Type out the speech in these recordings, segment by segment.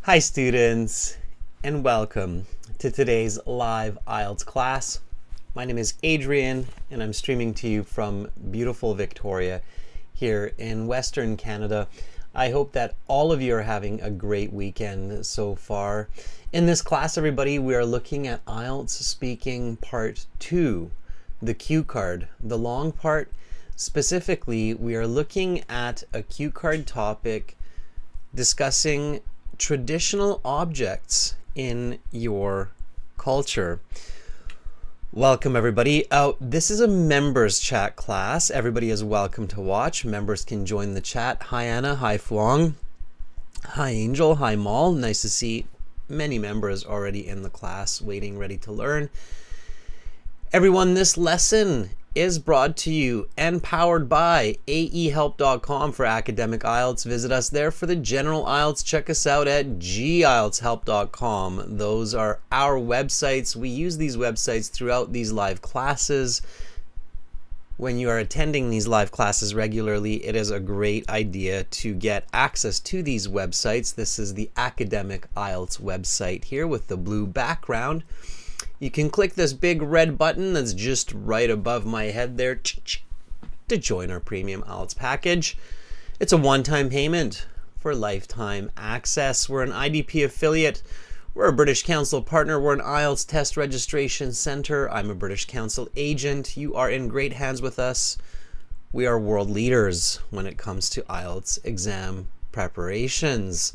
Hi students, and welcome to today's live IELTS class. My name is Adrian, and I'm streaming to you from beautiful Victoria here in Western Canada. I hope that all of you are having a great weekend so far. In this class, everybody, we are looking at IELTS Speaking Part 2, the cue card, the long part. Specifically, we are looking at a cue card topic discussing traditional objects in your culture. Welcome everybody. This is a members chat class. Everybody is welcome to watch. Members can join the chat. Hi Anna, hi Fuang, hi Angel, hi Mal. Nice to see many members already in the class waiting, ready to learn. Everyone, this lesson is brought to you and powered by aehelp.com for academic IELTS. Visit us there for the general IELTS. Check us out at gieltshelp.com. Those are our websites. We use these websites throughout these live classes. When you are attending these live classes regularly, it is a great idea to get access to these websites. This is the academic IELTS website here with the blue background. You can click this big red button that's just right above my head there to join our premium IELTS package. It's a one-time payment for lifetime access. We're an IDP affiliate. We're a British Council partner. We're an IELTS test registration center. I'm a British Council agent. You are in great hands with us. We are world leaders when it comes to IELTS exam preparations.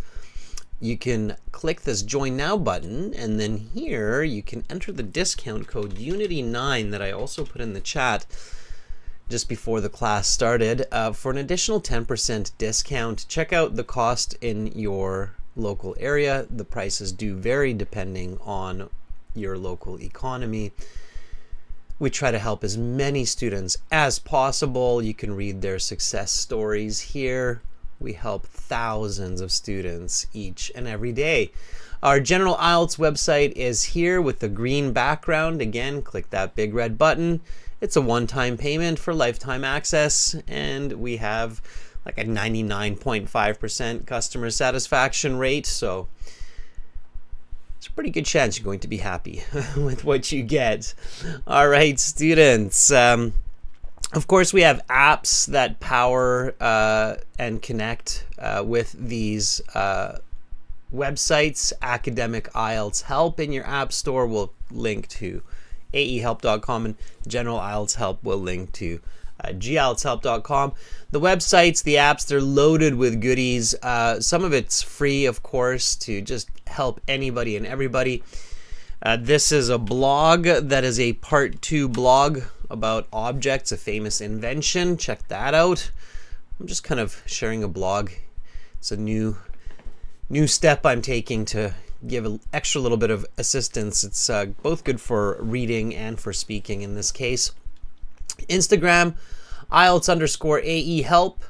You can click this Join Now button, and then here you can enter the discount code UNITY9 that I also put in the chat just before the class started for an additional 10% discount. Check out the cost in your local area. The prices do vary depending on your local economy. We try to help as many students as possible. You can read their success stories here. We help thousands of students each and every day. Our general IELTS website is here with the green background. Again, click that big red button. It's a one-time payment for lifetime access, and we have like a 99.5% customer satisfaction rate, so it's a pretty good chance you're going to be happy with what you get. All right, students. Of course, we have apps that power and connect with these websites. Academic IELTS Help in your app store will link to aehelp.com, and General IELTS Help will link to gieltshelp.com. The websites, the apps, they're loaded with goodies. Some of it's free, of course, to just help anybody and everybody. This is a blog that is a part 2 blog about objects, a famous invention. Check that out. I'm just kind of sharing a blog. It's a new step I'm taking to give an extra little bit of assistance. It's both good for reading and for speaking in this case. Instagram, IELTS_AE Help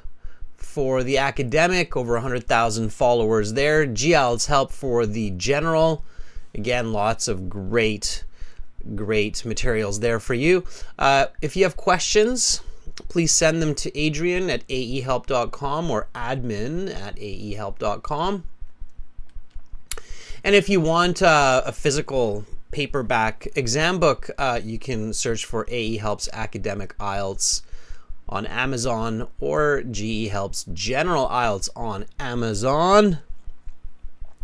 for the academic, over 100,000 followers there. GIELTS Help for the general. Again, lots of great materials there for you. If you have questions, please send them to Adrian at aehelp.com or admin at aehelp.com. And if you want a physical paperback exam book, you can search for AE Help's Academic IELTS on Amazon or GE Help's General IELTS on Amazon.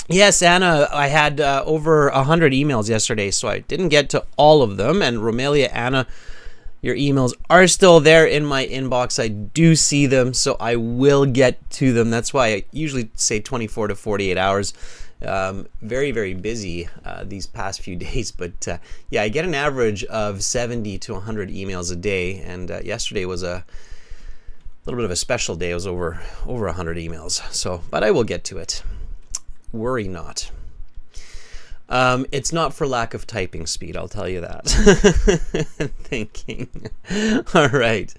Yes, Anna, I had over 100 emails yesterday, so I didn't get to all of them. And Romelia, Anna, your emails are still there in my inbox. I do see them, so I will get to them. That's why I usually say 24 to 48 hours. Very, very busy these past few days. But yeah, I get an average of 70 to 100 emails a day. And yesterday was a little bit of a special day. It was over 100 emails. So, but I will get to it. Worry not. It's not for lack of typing speed, I'll tell you that. Thinking. All right.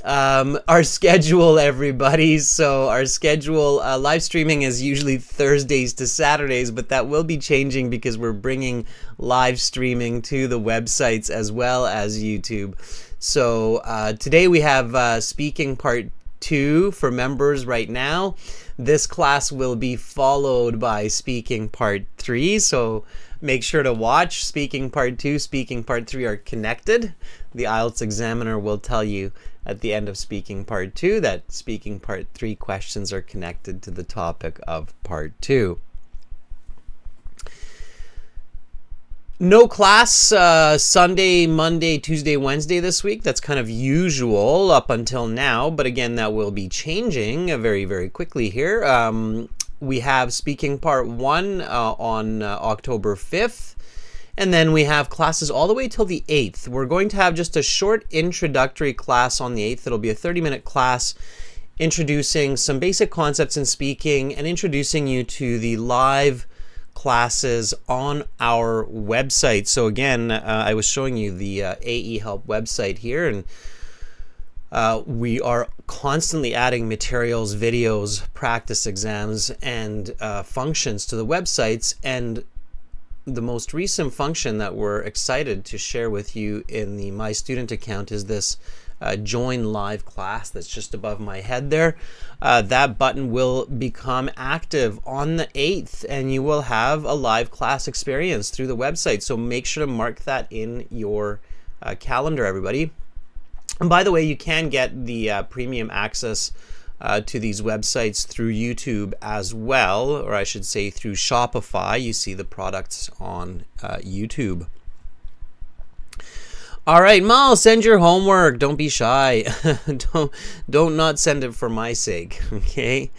Our schedule, everybody. So our schedule, live streaming is usually Thursdays to Saturdays, but that will be changing because we're bringing live streaming to the websites as well as YouTube. So today we have speaking part 2 for members right now. This class will be followed by speaking part 3, so make sure to watch. Speaking part 2, speaking part 3 are connected. The IELTS examiner will tell you at the end of speaking part 2 that speaking part 3 questions are connected to the topic of part 2. No class Sunday, Monday, Tuesday, Wednesday this week. That's kind of usual up until now, but again, that will be changing very, very quickly here. We have speaking part 1 on October 5th, and then we have classes all the way till the 8th. We're going to have just a short introductory class on the 8th. It'll be a 30-minute class introducing some basic concepts in speaking and introducing you to the live classes on our website. So again, I was showing you the AE Help website here, and we are constantly adding materials, videos, practice exams, and functions to the websites. And the most recent function that we're excited to share with you in the My Student account is this join live class that's just above my head there. That button will become active on the 8th, and you will have a live class experience through the website. So make sure to mark that in your calendar, everybody. And by the way, you can get the premium access to these websites through YouTube as well, or I should say through Shopify. You see the products on YouTube. All right, Mal, send your homework. Don't be shy. don't not send it for my sake, okay?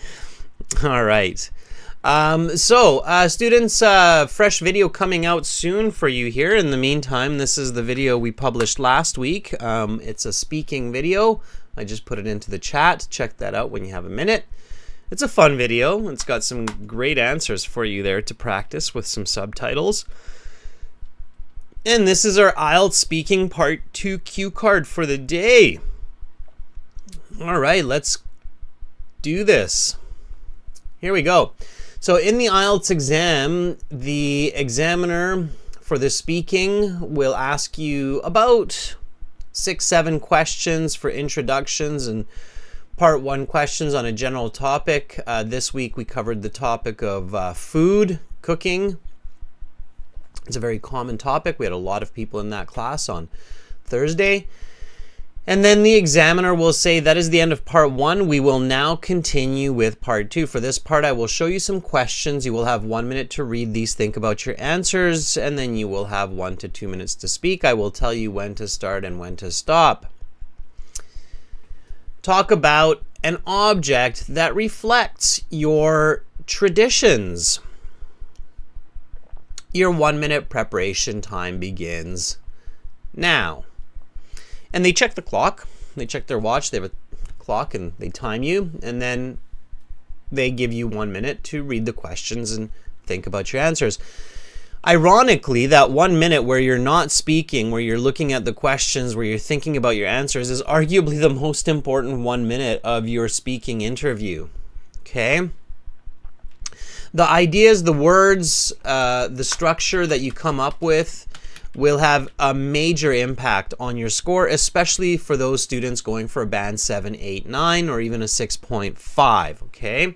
All right. Students, fresh video coming out soon for you here. In the meantime, this is the video we published last week. It's a speaking video. I just put it into the chat. Check that out when you have a minute. It's a fun video. It's got some great answers for you there to practice with some subtitles. And this is our IELTS Speaking Part 2 cue card for the day. All right, let's do this. Here we go. So in the IELTS exam, the examiner for the speaking will ask you about 6-7 questions for introductions and Part 1 questions on a general topic. This week we covered the topic of food, cooking. It's a very common topic. We had a lot of people in that class on Thursday. And then the examiner will say that is the end of part 1. We will now continue with part 2. For this part, I will show you some questions. You will have 1 minute to read these, think about your answers, and then you will have 1 to 2 minutes to speak. I will tell you when to start and when to stop. Talk about an object that reflects your traditions. Your 1 minute preparation time begins now. And they check the clock. They check their watch. They have a clock and they time you. And then they give you 1 minute to read the questions and think about your answers. Ironically, that 1 minute where you're not speaking, where you're looking at the questions, where you're thinking about your answers is arguably the most important 1 minute of your speaking interview. Okay? The ideas, the words, the structure that you come up with will have a major impact on your score, especially for those students going for a band 7, 8, 9, or even a 6.5, okay?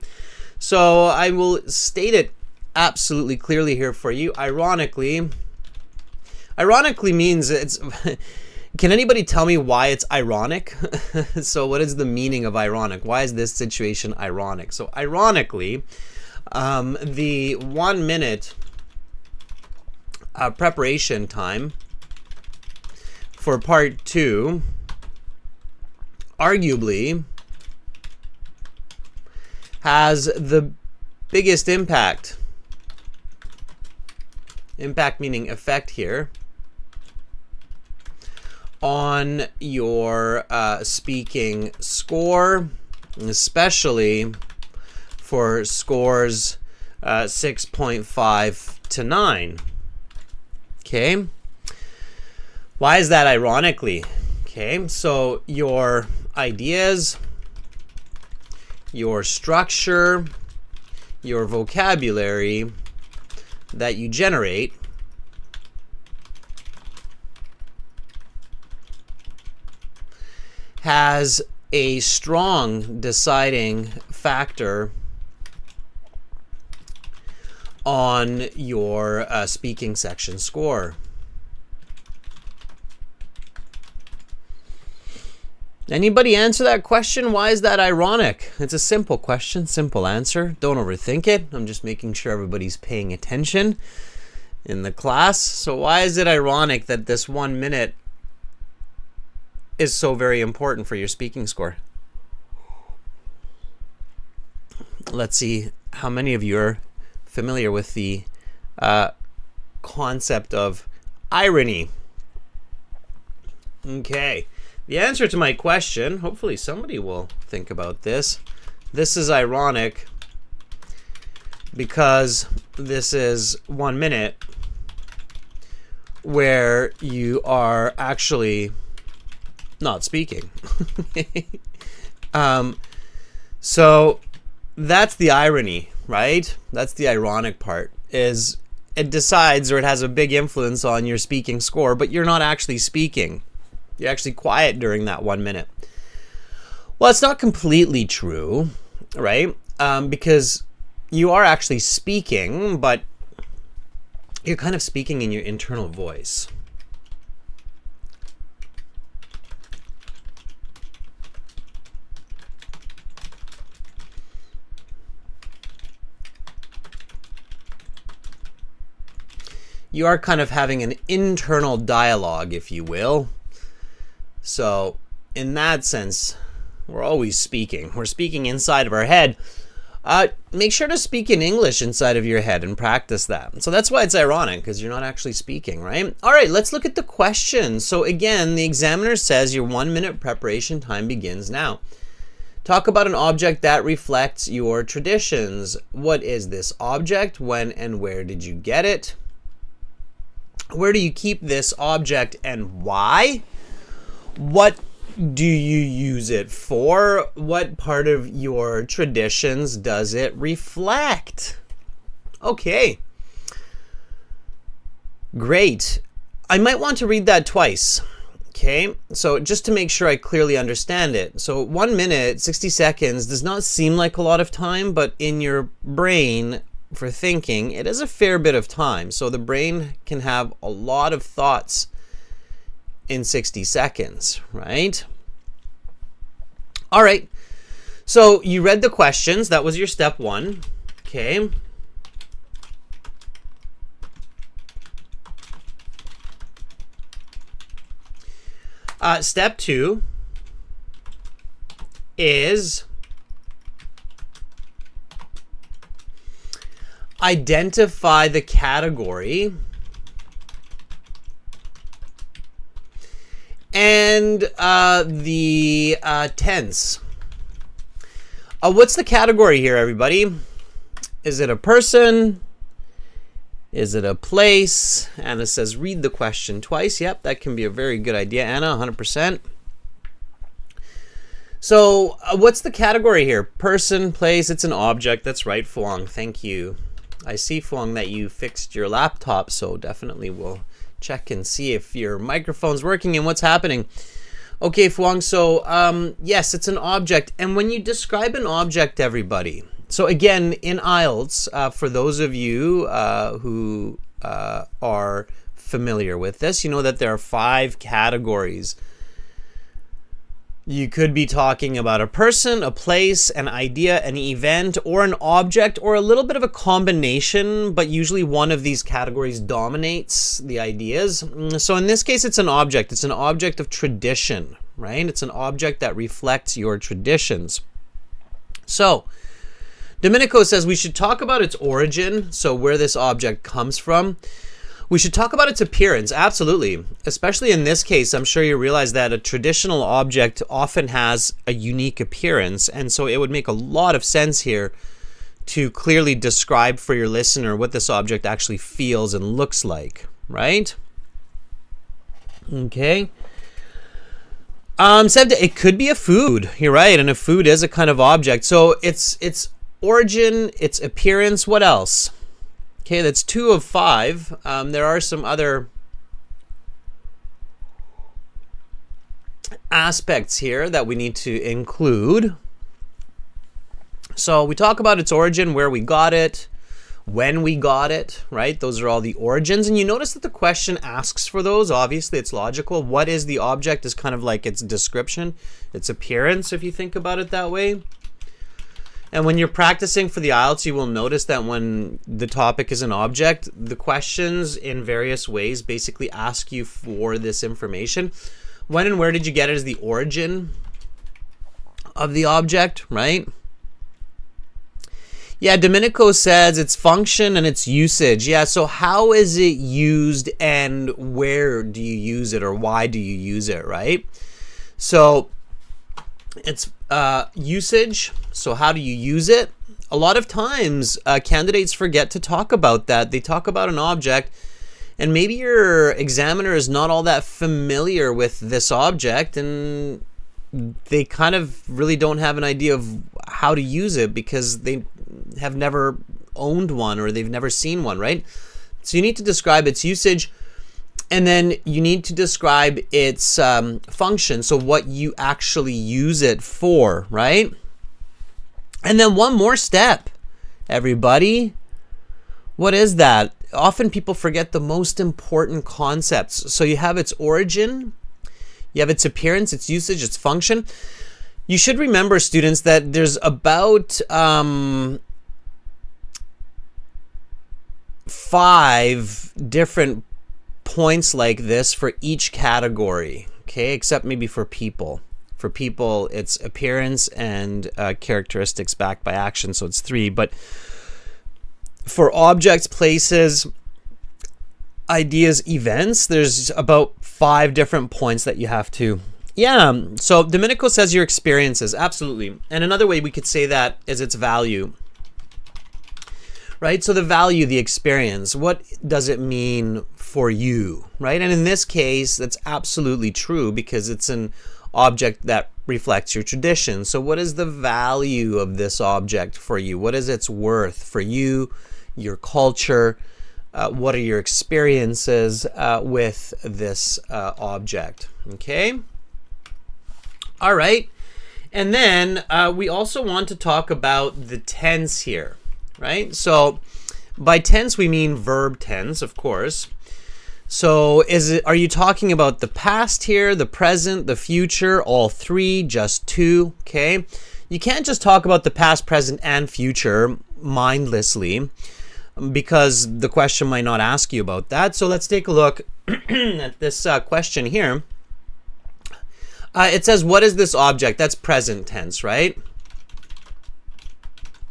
So I will state it absolutely clearly here for you. Ironically means it's... Can anybody tell me why it's ironic? So what is the meaning of ironic? Why is this situation ironic? So ironically, the 1 minute preparation time for part 2 arguably has the biggest impact. Impact meaning effect here on your speaking score, especially for scores 6.5 to 9. Okay, why is that ironically? Okay, so your ideas, your structure, your vocabulary that you generate has a strong deciding factor on your speaking section score. Anybody answer that question? Why is that ironic? It's a simple question, simple answer. Don't overthink it. I'm just making sure everybody's paying attention in the class. So why is it ironic that this 1 minute is so very important for your speaking score? Let's see how many of you are familiar with the concept of irony. Okay. The answer to my question, hopefully somebody will think about this. This is ironic because this is 1 minute where you are actually not speaking. So that's the irony, right? That's the ironic part, is it decides, or it has a big influence on your speaking score, but you're not actually speaking. You're actually quiet during that 1 minute. Well, it's not completely true, right? Because you are actually speaking, but you're kind of speaking in your internal voice. You are kind of having an internal dialogue, if you will. So in that sense, we're always speaking. We're speaking inside of our head. Make sure to speak in English inside of your head and practice that. So that's why it's ironic, because you're not actually speaking, right? All right, let's look at the question. So again, the examiner says your 1 minute preparation time begins now. Talk about an object that reflects your traditions. What is this object? When and where did you get it? Where do you keep this object and why? What do you use it for? What part of your traditions does it reflect? Okay. Great. I might want to read that twice. Okay, so just to make sure I clearly understand it. So 1 minute, 60 seconds does not seem like a lot of time, but in your brain for thinking, it is a fair bit of time. So the brain can have a lot of thoughts in 60 seconds, right? All right, so you read the questions. That was your step one, okay? Step two is identify the category and the tense. What's the category here, everybody? Is it a person? Is it a place? Anna says, read the question twice. Yep, that can be a very good idea, Anna, 100%. So what's the category here? Person, place, it's an object. That's right, Fuang. Thank you. I see, Fuang, that you fixed your laptop, so definitely we'll check and see if your microphone's working and what's happening. Okay, Fuang, so yes, it's an object. And when you describe an object, everybody, so again, in IELTS, for those of you who are familiar with this, you know that there are 5 categories. You could be talking about a person, a place, an idea, an event, or an object, or a little bit of a combination, but usually one of these categories dominates the ideas. So in this case, it's an object. It's an object of tradition, right? It's an object that reflects your traditions. So Domenico says we should talk about its origin, so where this object comes from. We should talk about its appearance, absolutely. Especially in this case, I'm sure you realize that a traditional object often has a unique appearance, and so it would make a lot of sense here to clearly describe for your listener what this object actually feels and looks like, right? Okay. It could be a food, you're right, and a food is a kind of object. So its origin, its appearance, what else? Okay, that's 2 of 5. There are some other aspects here that we need to include. So we talk about its origin, where we got it, when we got it, right? Those are all the origins. And you notice that the question asks for those. Obviously, it's logical. What is the object is kind of like its description, its appearance, if you think about it that way. And when you're practicing for the IELTS, you will notice that when the topic is an object, the questions in various ways basically ask you for this information. When and where did you get it is the origin of the object, right? Yeah, Domenico says its function and its usage. Yeah, so how is it used and where do you use it or why do you use it, right? So it's usage. So how do you use it? A lot of times candidates forget to talk about that. They talk about an object and maybe your examiner is not all that familiar with this object and they kind of really don't have an idea of how to use it because they have never owned one or they've never seen one, right? So you need to describe its usage and then you need to describe its function, so what you actually use it for, right? And then one more step, everybody. What is that? Often people forget the most important concepts. So you have its origin, you have its appearance, its usage, its function. You should remember, students, that there's about 5 different points like this for each category, okay, except maybe for people. For people, it's appearance and characteristics backed by action, so it's 3. But for objects, places, ideas, events, there's about 5 different points that you have to. Yeah, so Domenico says your experiences, absolutely. And another way we could say that is its value, right? So the value, the experience, what does it mean for you, right? And in this case, that's absolutely true because it's an object that reflects your tradition. So what is the value of this object for you? What is its worth for you, your culture? What are your experiences with this object? Okay. All right. And then we also want to talk about the tense here, right? So by tense, we mean verb tense, of course. So are you talking about the past here, the present, the future, all 3, just 2, okay? You can't just talk about the past, present, and future mindlessly because the question might not ask you about that. So let's take a look at this question here. It says, what is this object? That's present tense, right?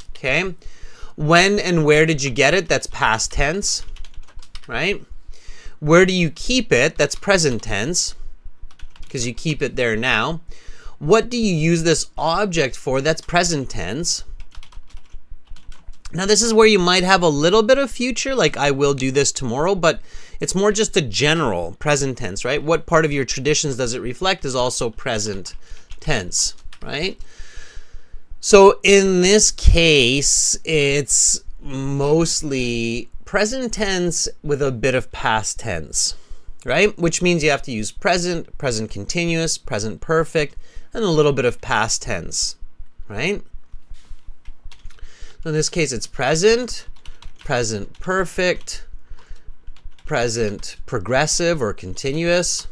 Okay. When and where did you get it? That's past tense, right? Where do you keep it? That's present tense because you keep it there now. What do you use this object for? That's present tense. Now this is where you might have a little bit of future, like I will do this tomorrow, but it's more just a general present tense, right? What part of your traditions does it reflect is also present tense, right? So in this case, it's mostly present tense with a bit of past tense, right? Which means you have to use present, present continuous, present perfect, and a little bit of past tense, right? So in this case, it's present, present perfect, present progressive or continuous,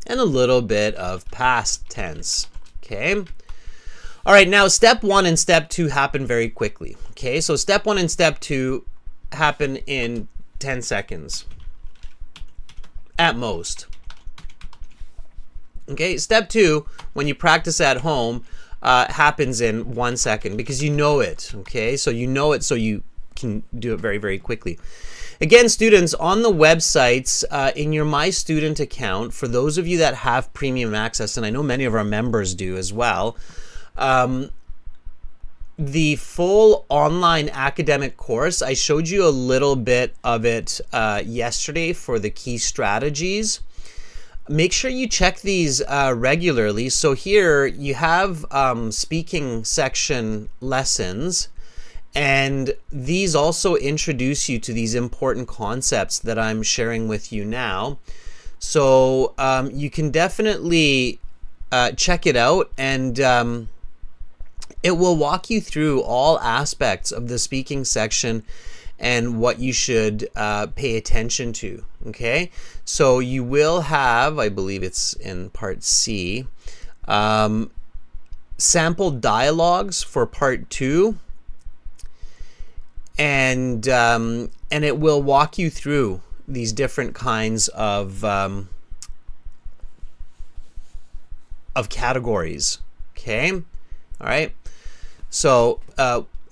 and a little bit of past tense, okay? All right, now step 1 and step 2 happen very quickly, okay? So step 1 and step 2 happen in 10 seconds at most. Okay, step 2, when you practice at home, happens in 1 second because you know it, okay? So you know it so you can do it very, very quickly. Again, students, on the websites, in your My Student account, for those of you that have premium access, and I know many of our members do as well, the full online academic course, I showed you a little bit of it yesterday for the key strategies. Make sure you check these regularly. So here you have speaking section lessons, and these also introduce you to these important concepts that I'm sharing with you now. So you can definitely check it out, and It will walk you through all aspects of the speaking section and what you should pay attention to. Okay, so you will have, I believe it's in part C, sample dialogues for part 2, and it will walk you through these different kinds of categories. Okay, all right. So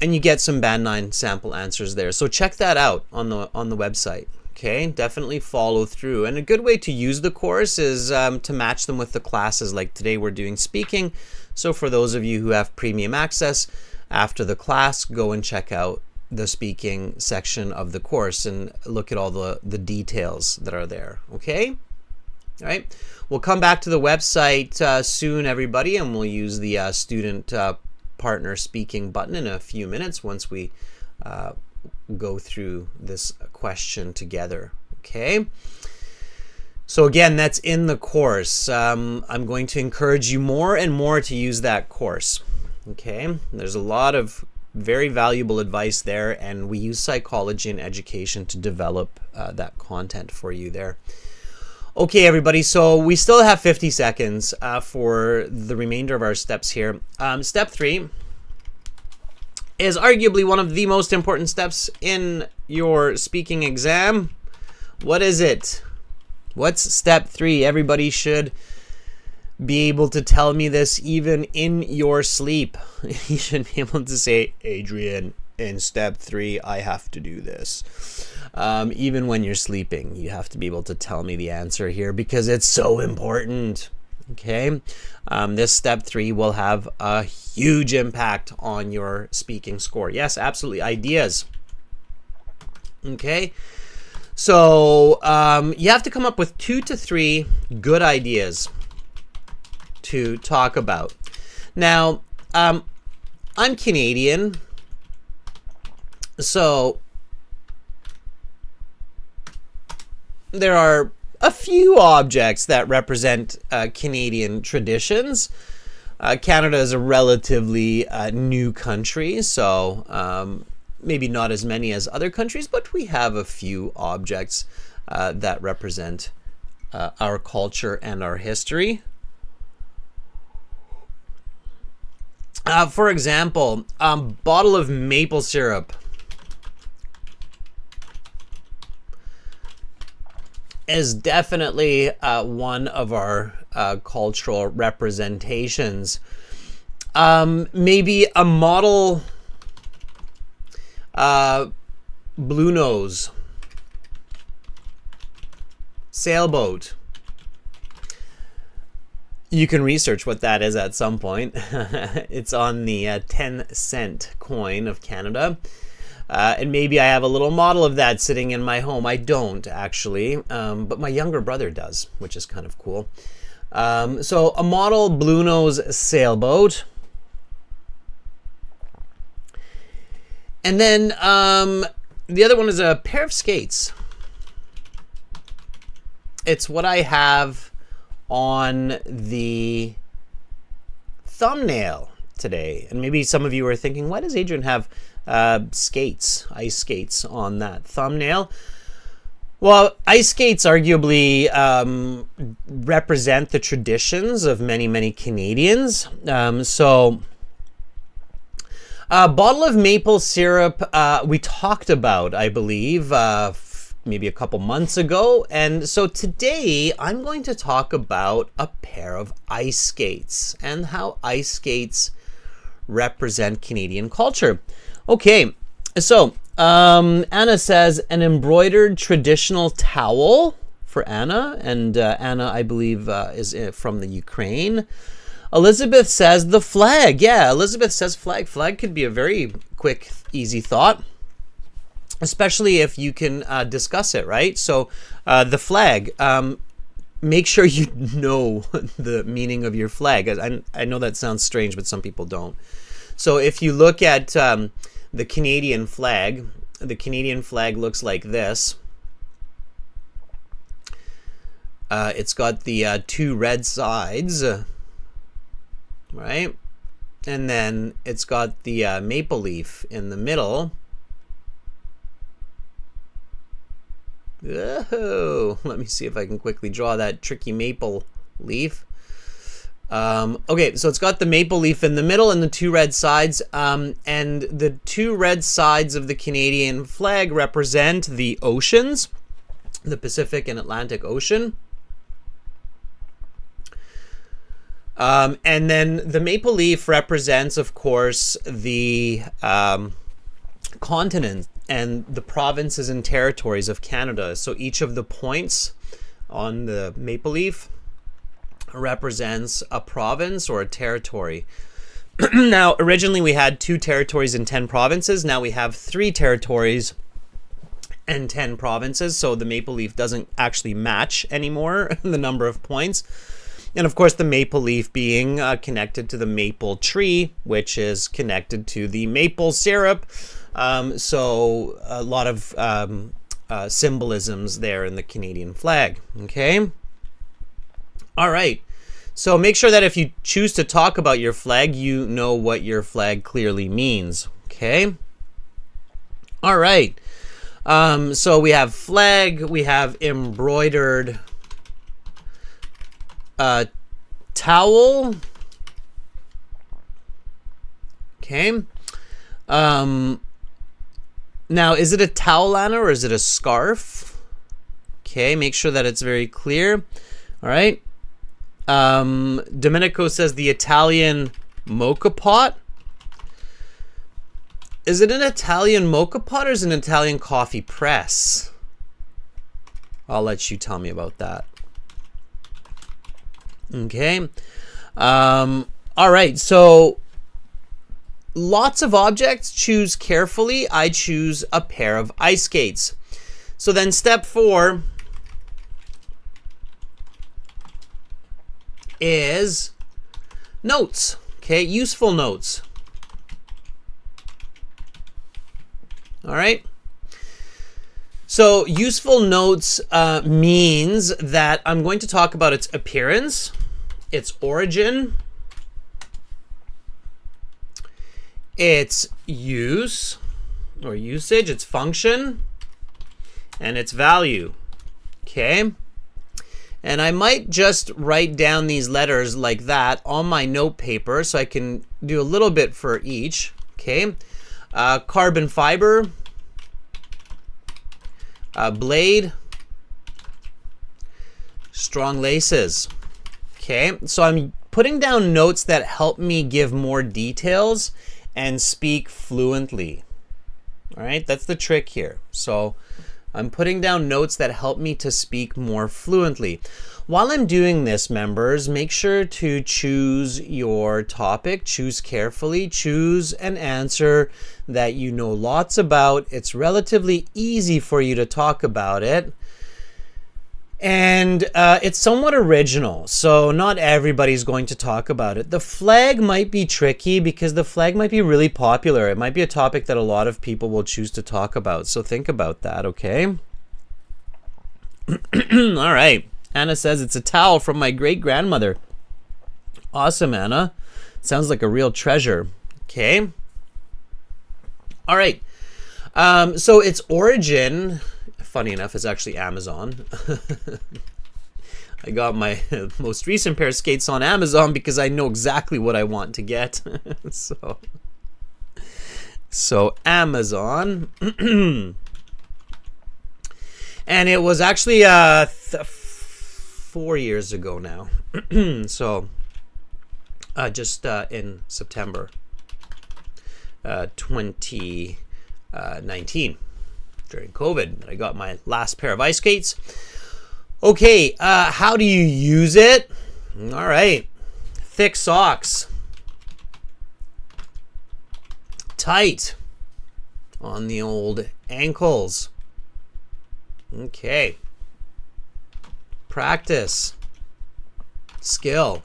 and you get some Band 9 sample answers there. So check that out on the website. Okay, definitely follow through. And a good way to use the course is to match them with the classes. Like today we're doing speaking. So for those of you who have premium access, after the class, go and check out the speaking section of the course and look at all the details that are there. Okay? All right. We'll come back to the website soon, everybody, and we'll use the student partner speaking button in a few minutes once we go through this question together. Okay? So again, that's in the course. I'm going to encourage you more and more to use that course. Okay? There's a lot of very valuable advice there, and we use psychology and education to develop that content for you there. Okay, everybody, so we still have 50 seconds for the remainder of our steps here. Step 3 is arguably one of the most important steps in your speaking exam. What is it? What's step 3? Everybody should be able to tell me this even in your sleep. You should be able to say, Adrian, in step 3, I have to do this. Even when you're sleeping, you have to be able to tell me the answer here because it's so important. Okay, this step 3 will have a huge impact on your speaking score. Yes, absolutely. Ideas. Okay, so you have to come up with 2 to 3 good ideas to talk about. Now, I'm Canadian, so there are a few objects that represent Canadian traditions. Canada is a relatively new country, so maybe not as many as other countries, but we have a few objects that represent our culture and our history. For example, bottle of maple syrup is definitely one of our cultural representations. Maybe a model blue nose sailboat. You can research what that is at some point. It's on the 10-cent coin of Canada. And maybe I have a little model of that sitting in my home. I don't, actually, but my younger brother does, which is kind of cool. So a model blue nose sailboat. And then the other one is a pair of skates. It's what I have on the thumbnail today. And maybe some of you are thinking, why does Adrian have skates, ice skates on that thumbnail? Well, ice skates arguably represent the traditions of many, many Canadians. So a bottle of maple syrup we talked about, I believe, maybe a couple months ago. And so today I'm going to talk about a pair of ice skates and how ice skates represent Canadian culture. Okay, so Anna says an embroidered traditional towel for Anna, and Anna, I believe, is from the Ukraine. Elizabeth says the flag. Yeah, Elizabeth says flag. Flag could be a very quick, easy thought, especially if you can discuss it, right? So the flag, make sure you know the meaning of your flag. I know that sounds strange, but some people don't. So if you look at the Canadian flag looks like this. It's got the 2 red sides, right? and then it's got the maple leaf in the middle. Oh, let me see if I can quickly draw that tricky maple leaf. Okay, so it's got the maple leaf in the middle and the two red sides, and the two red sides of the Canadian flag represent the oceans, the Pacific and Atlantic Ocean. And then the maple leaf represents, of course, the continent and the provinces and territories of Canada. So each of the points on the maple leaf represents a province or a territory. Now, originally we had 2 territories and 10 provinces. Now we have 3 territories and 10 provinces. So the maple leaf doesn't actually match anymore, the number of points. And of course, the maple leaf being connected to the maple tree, which is connected to the maple syrup. So a lot of symbolisms there in the Canadian flag. Okay. All right. So make sure that if you choose to talk about your flag, you know what your flag clearly means. Okay. All right. So we have flag, we have embroidered towel. Okay. Now, is it a towel, Anna, or is it a scarf? Okay, make sure that it's very clear. All right. Domenico says the Italian mocha pot. Is it an Italian mocha pot or is it an Italian coffee press? I'll let you tell me about that. Okay. All right. So lots of objects. Choose carefully. I choose a pair of ice skates. So then step 4 is notes. Okay. Useful notes. All right. So useful notes means that I'm going to talk about its appearance, its origin, its use or usage, its function, and its value. Okay. And I might just write down these letters like that on my note paper so I can do a little bit for each. Okay. Carbon fiber, blade, strong laces. Okay, so I'm putting down notes that help me give more details and speak fluently. All right, that's the trick here. So I'm putting down notes that help me to speak more fluently. While I'm doing this, members, make sure to choose your topic, choose carefully, choose an answer that you know lots about. It's relatively easy for you to talk about it. And it's somewhat original, so not everybody's going to talk about it. The flag might be tricky because the flag might be really popular. It might be a topic that a lot of people will choose to talk about. So think about that, okay? All right. Anna says it's a towel from my great-grandmother. Awesome, Anna. Sounds like a real treasure. Okay. All right. So its origin, funny enough, is actually Amazon. I got my most recent pair of skates on Amazon because I know exactly what I want to get. So Amazon. And it was actually 4 years ago now. So just in September 2019 during COVID, I got my last pair of ice skates. Okay, how do you use it? All right, thick socks, tight on the old ankles. Okay. Practice. Skill.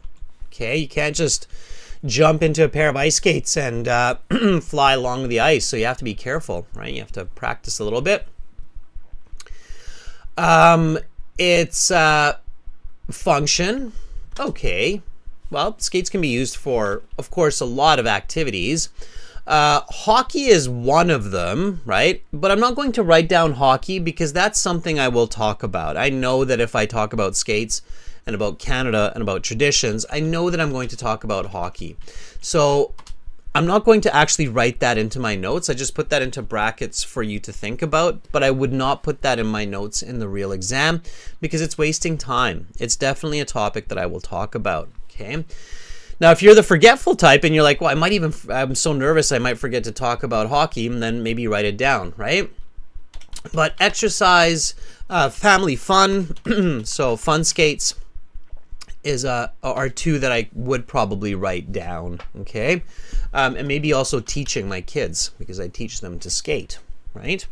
Okay, you can't just jump into a pair of ice skates and fly along the ice, so you have to be careful, right? You have to practice a little bit. Its function. Okay. Well, skates can be used for, of course, a lot of activities. Hockey is one of them, right? But I'm not going to write down hockey because that's something I will talk about. I know that if I talk about skates and about Canada and about traditions, I know that I'm going to talk about hockey. So I'm not going to actually write that into my notes. I just put that into brackets for you to think about, but I would not put that in my notes in the real exam because it's wasting time. It's definitely a topic that I will talk about, okay? Now, if you're the forgetful type and you're like, well, I'm so nervous I might forget to talk about hockey, and then maybe write it down, right? But exercise, family fun, so fun skates are two that I would probably write down, okay? And maybe also teaching my kids because I teach them to skate, right?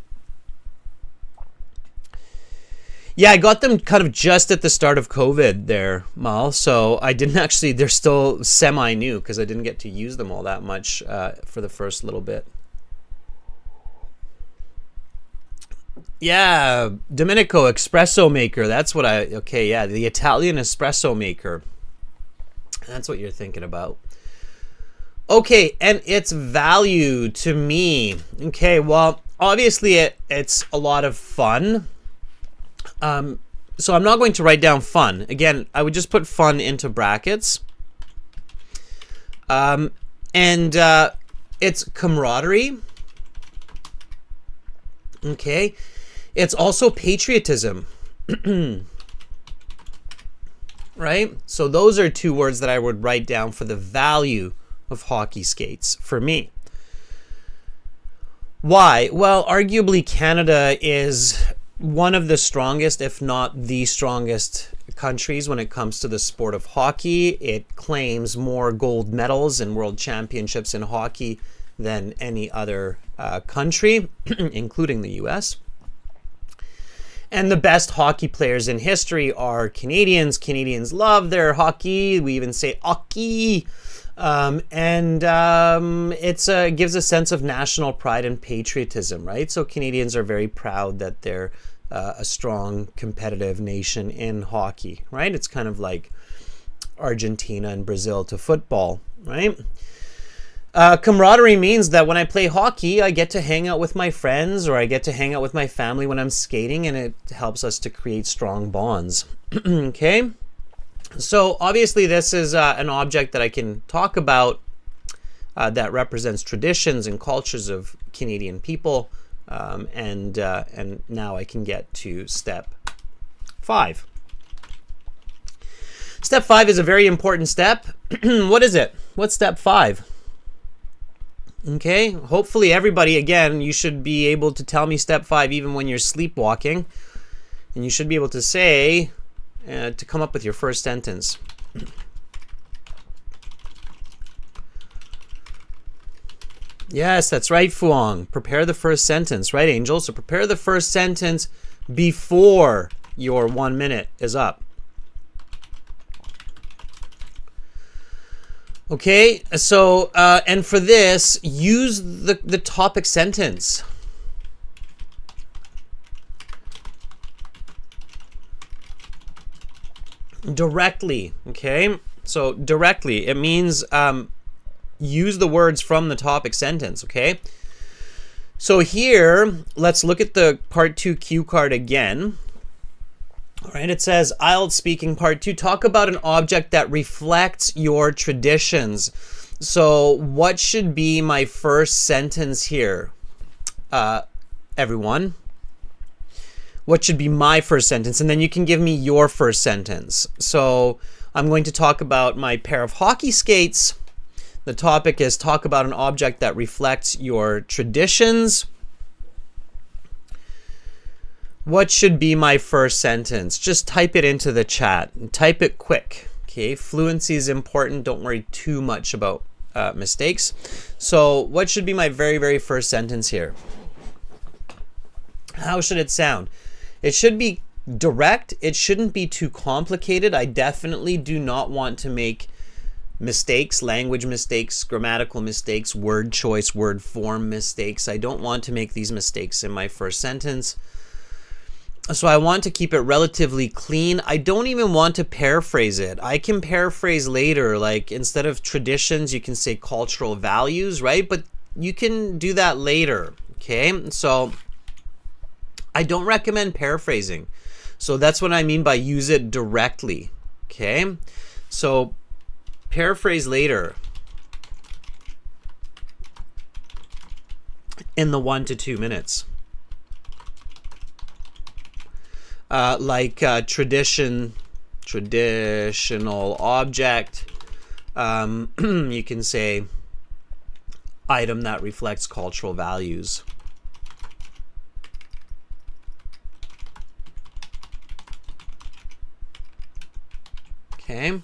Yeah, I got them kind of just at the start of COVID there, Mal. So I didn't actually, they're still semi-new because I didn't get to use them all that much for the first little bit. Yeah, Domenico, espresso maker. That's what okay, yeah, the Italian espresso maker. That's what you're thinking about. Okay, and its value to me. Okay, well, obviously it's a lot of fun. So I'm not going to write down fun. Again, I would just put fun into brackets. And it's camaraderie. Okay. It's also patriotism. Right? So those are two words that I would write down for the value of hockey skates for me. Why? Well, arguably Canada is one of the strongest, if not the strongest countries when it comes to the sport of hockey. It claims more gold medals and world championships in hockey than any other country, including the US. And the best hockey players in history are Canadians. Canadians love their hockey. We even say hockey. It gives a sense of national pride and patriotism, right? So Canadians are very proud that they're a strong, competitive nation in hockey, right? It's kind of like Argentina and Brazil to football, right? Camaraderie means that when I play hockey, I get to hang out with my friends or I get to hang out with my family when I'm skating, and it helps us to create strong bonds. Okay? So obviously this is an object that I can talk about that represents traditions and cultures of Canadian people. And now I can get to step 5. Step 5 is a very important step. What is it? What's step 5? Okay, hopefully everybody, again, you should be able to tell me step 5 even when you're sleepwalking. And you should be able to say, to come up with your first sentence. Yes, that's right, Fuang. Prepare the first sentence, right, Angel? So prepare the first sentence before your 1 minute is up. Okay, so, and for this, use the topic sentence. Directly, okay? So directly, it means use the words from the topic sentence, okay? So here, let's look at the part 2 cue card again. All right, it says, IELTS speaking part 2, talk about an object that reflects your traditions. So what should be my first sentence here, everyone? What should be my first sentence? And then you can give me your first sentence. So I'm going to talk about my pair of hockey skates. The topic is talk about an object that reflects your traditions. What should be my first sentence? Just type it into the chat and type it quick. Okay, fluency is important. Don't worry too much about mistakes. So what should be my very, very first sentence here? How should it sound? It should be direct. It shouldn't be too complicated. I definitely do not want to make mistakes, language mistakes, grammatical mistakes, word choice, word form mistakes. I don't want to make these mistakes in my first sentence. So I want to keep it relatively clean. I don't even want to paraphrase it. I can paraphrase later, like instead of traditions, you can say cultural values, right? But you can do that later, okay? So I don't recommend paraphrasing. So that's what I mean by use it directly, okay? So paraphrase later in the 1 to 2 minutes. Like traditional object, you can say item that reflects cultural values. Okay.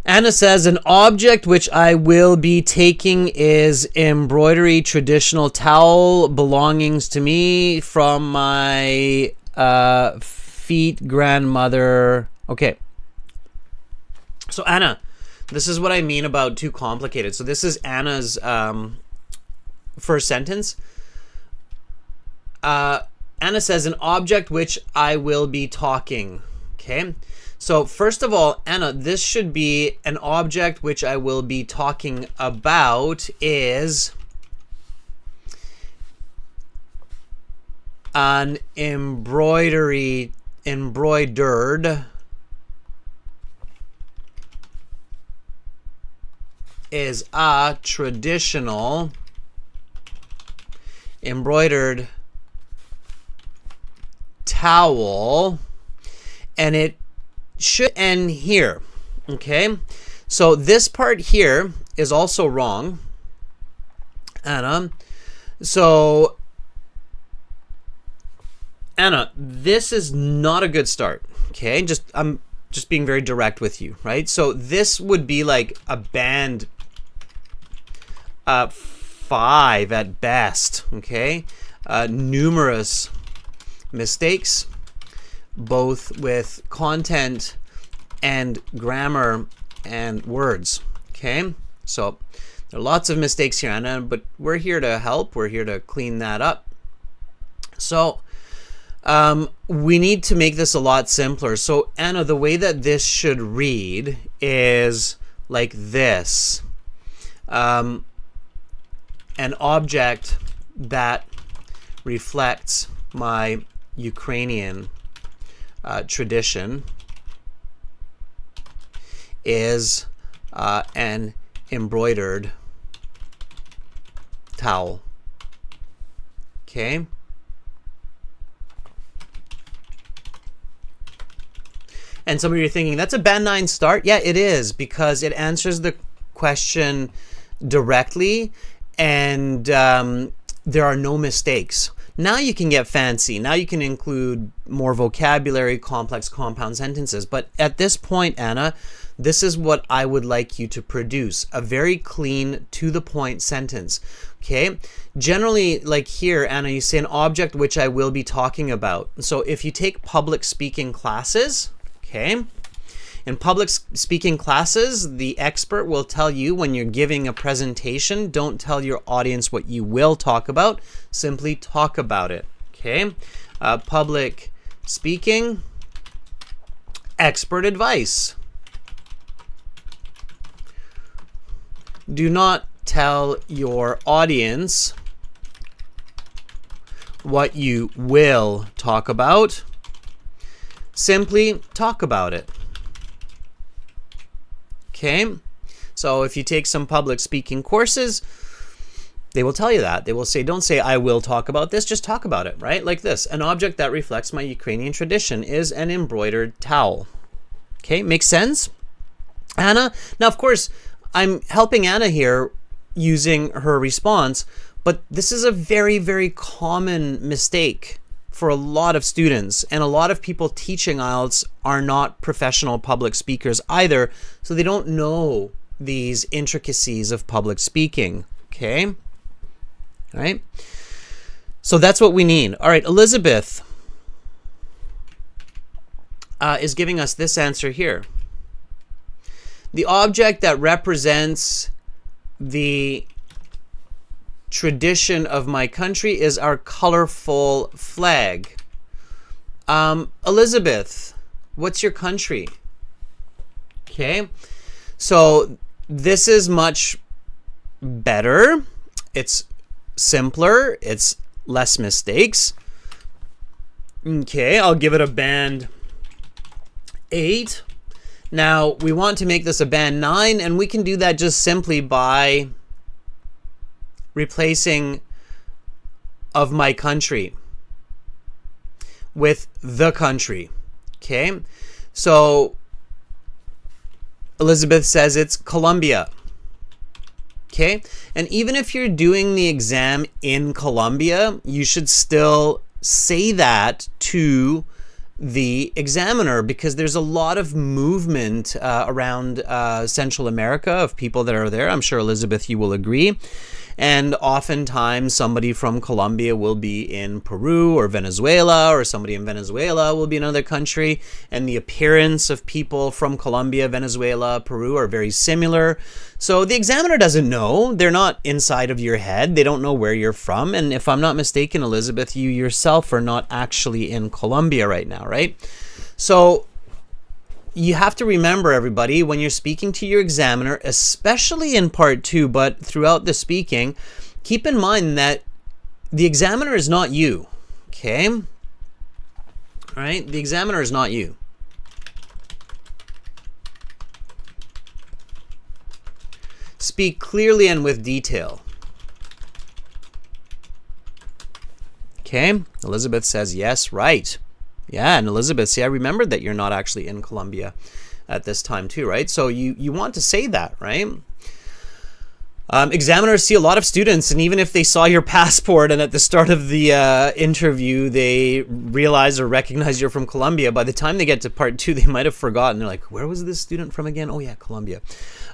Anna says, an object which I will be taking is embroidery traditional towel belongings to me from my feet grandmother. Okay. So Anna, this is what I mean about too complicated. So this is Anna's first sentence. Anna says, an object which I will be talking. Okay. So first of all, Anna, this should be an object which I will be talking about is an embroidered is a traditional embroidered towel, and it should end here. Okay, so this part here is also wrong, Anna. So Anna, this is not a good start. Okay, I'm just being very direct with you, right? So this would be like a band 5 at best. Okay, numerous mistakes, both with content and grammar and words. Okay, so there are lots of mistakes here, Anna, but we're here to help. We're here to clean that up. So we need to make this a lot simpler. So Anna, the way that this should read is like this. An object that reflects my Ukrainian tradition is an embroidered towel. Okay. And some of you are thinking, that's a band 9 start. Yeah, it is, because it answers the question directly, and there are no mistakes. Now you can get fancy. Now you can include more vocabulary, complex compound sentences. But at this point, Anna, this is what I would like you to produce. A very clean, to the point sentence. Okay? Generally, like here, Anna, you say an object which I will be talking about. So if you take public speaking classes, okay, in public speaking classes, the expert will tell you when you're giving a presentation, don't tell your audience what you will talk about, simply talk about it. Okay, public speaking, expert advice. Do not tell your audience what you will talk about, simply talk about it. Okay, so if you take some public speaking courses, they will tell you that. They will say, don't say, I will talk about this, just talk about it, right? Like this. An object that reflects my Ukrainian tradition is an embroidered towel. Okay, makes sense? Anna? Now, of course, I'm helping Anna here using her response, but this is a very, very common mistake for a lot of students, and a lot of people teaching IELTS are not professional public speakers either, so they don't know these intricacies of public speaking. Okay, all right, so that's what we need. All right, Elizabeth is giving us this answer here. The object that represents the tradition of my country is our colorful flag. Elizabeth, what's your country? Okay, so this is much better. It's simpler. It's less mistakes. Okay, I'll give it a band 8. Now, we want to make this a band 9, and we can do that just simply by replacing of my country with the country. Okay, so Elizabeth says it's Colombia. Okay, and even if you're doing the exam in Colombia, you should still say that to the examiner, because there's a lot of movement around Central America of people that are there. I'm sure, Elizabeth, you will agree. And oftentimes somebody from Colombia will be in Peru or Venezuela, or somebody in Venezuela will be in another country. And the appearance of people from Colombia, Venezuela, Peru are very similar. So the examiner doesn't know. They're not inside of your head. They don't know where you're from. And if I'm not mistaken, Elizabeth, you yourself are not actually in Colombia right now, right? So you have to remember, everybody, when you're speaking to your examiner, especially in part 2, but throughout the speaking, keep in mind that the examiner is not you, okay? All right, the examiner is not you. Speak clearly and with detail. Okay, Elizabeth says yes, right. Yeah, and Elizabeth, see, I remembered that you're not actually in Colombia at this time too, right? So you want to say that, right? Examiners see a lot of students, and even if they saw your passport and at the start of the interview they realize or recognize you're from Colombia, by the time they get to part 2, they might have forgotten. They're like, where was this student from again? Oh yeah, Colombia.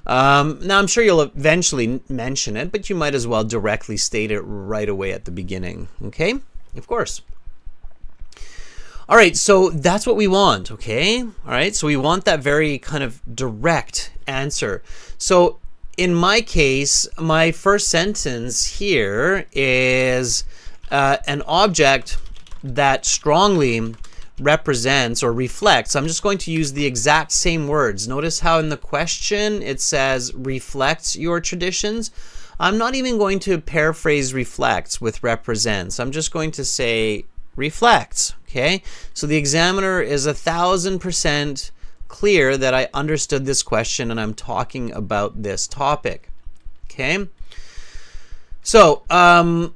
Now I'm sure you'll eventually mention it, but you might as well directly state it right away at the beginning, okay? Of course. All right, so that's what we want, okay? All right, so we want that very kind of direct answer. So in my case, my first sentence here is an object that strongly represents or reflects. I'm just going to use the exact same words. Notice how in the question it says reflects your traditions. I'm not even going to paraphrase reflects with represents. I'm just going to say reflects, okay? So the examiner is 1,000% clear that I understood this question and I'm talking about this topic, okay? So, an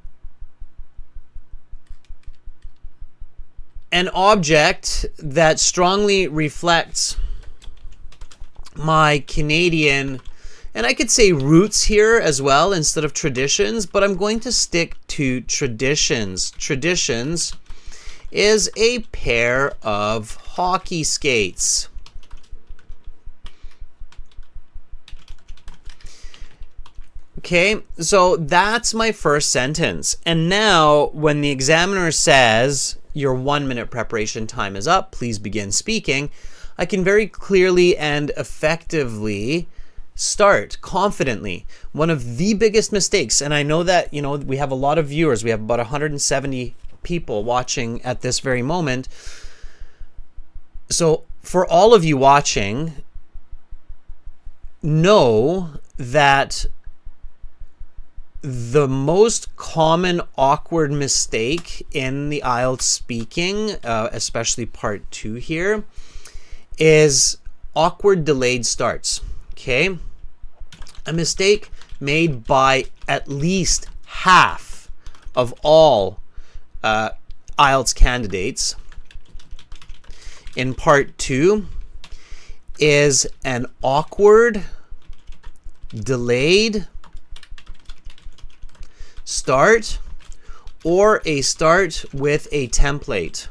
object that strongly reflects my Canadian, and I could say roots here as well instead of traditions, but I'm going to stick to traditions. Traditions is a pair of hockey skates. Okay, so that's my first sentence. And now when the examiner says your 1 minute preparation time is up, please begin speaking, I can very clearly and effectively start confidently. One of the biggest mistakes, and I know that, you know, we have a lot of viewers, we have about 170 people watching at this very moment. So for all of you watching, know that the most common awkward mistake in the IELTS speaking, especially part 2 here, is awkward delayed starts. Okay? A mistake made by at least half of all IELTS candidates in part 2 is an awkward delayed start or a start with a template.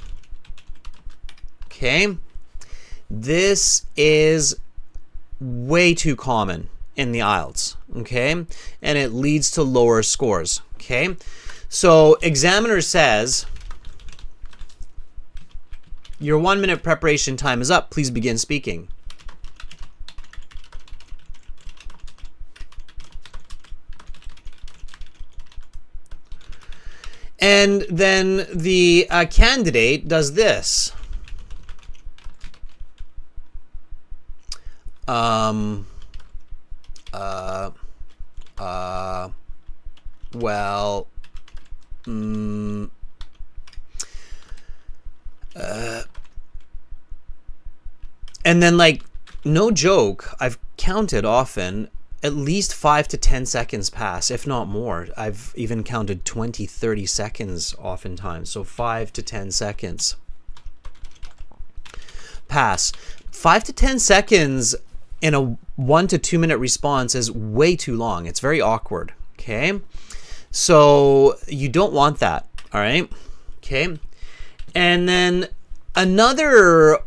Okay? This is way too common in the IELTS, okay? And it leads to lower scores, okay? So examiner says, your 1 minute preparation time is up. Please begin speaking. And then the candidate does this. Well, and then, like, no joke, I've counted often, at least 5 to 10 seconds pass, if not more. I've even counted 20, 30 seconds oftentimes. So 5 to 10 seconds pass. 5 to 10 seconds in a 1 to 2 minute response is way too long. It's very awkward. Okay. So you don't want that. All right. Okay. And then another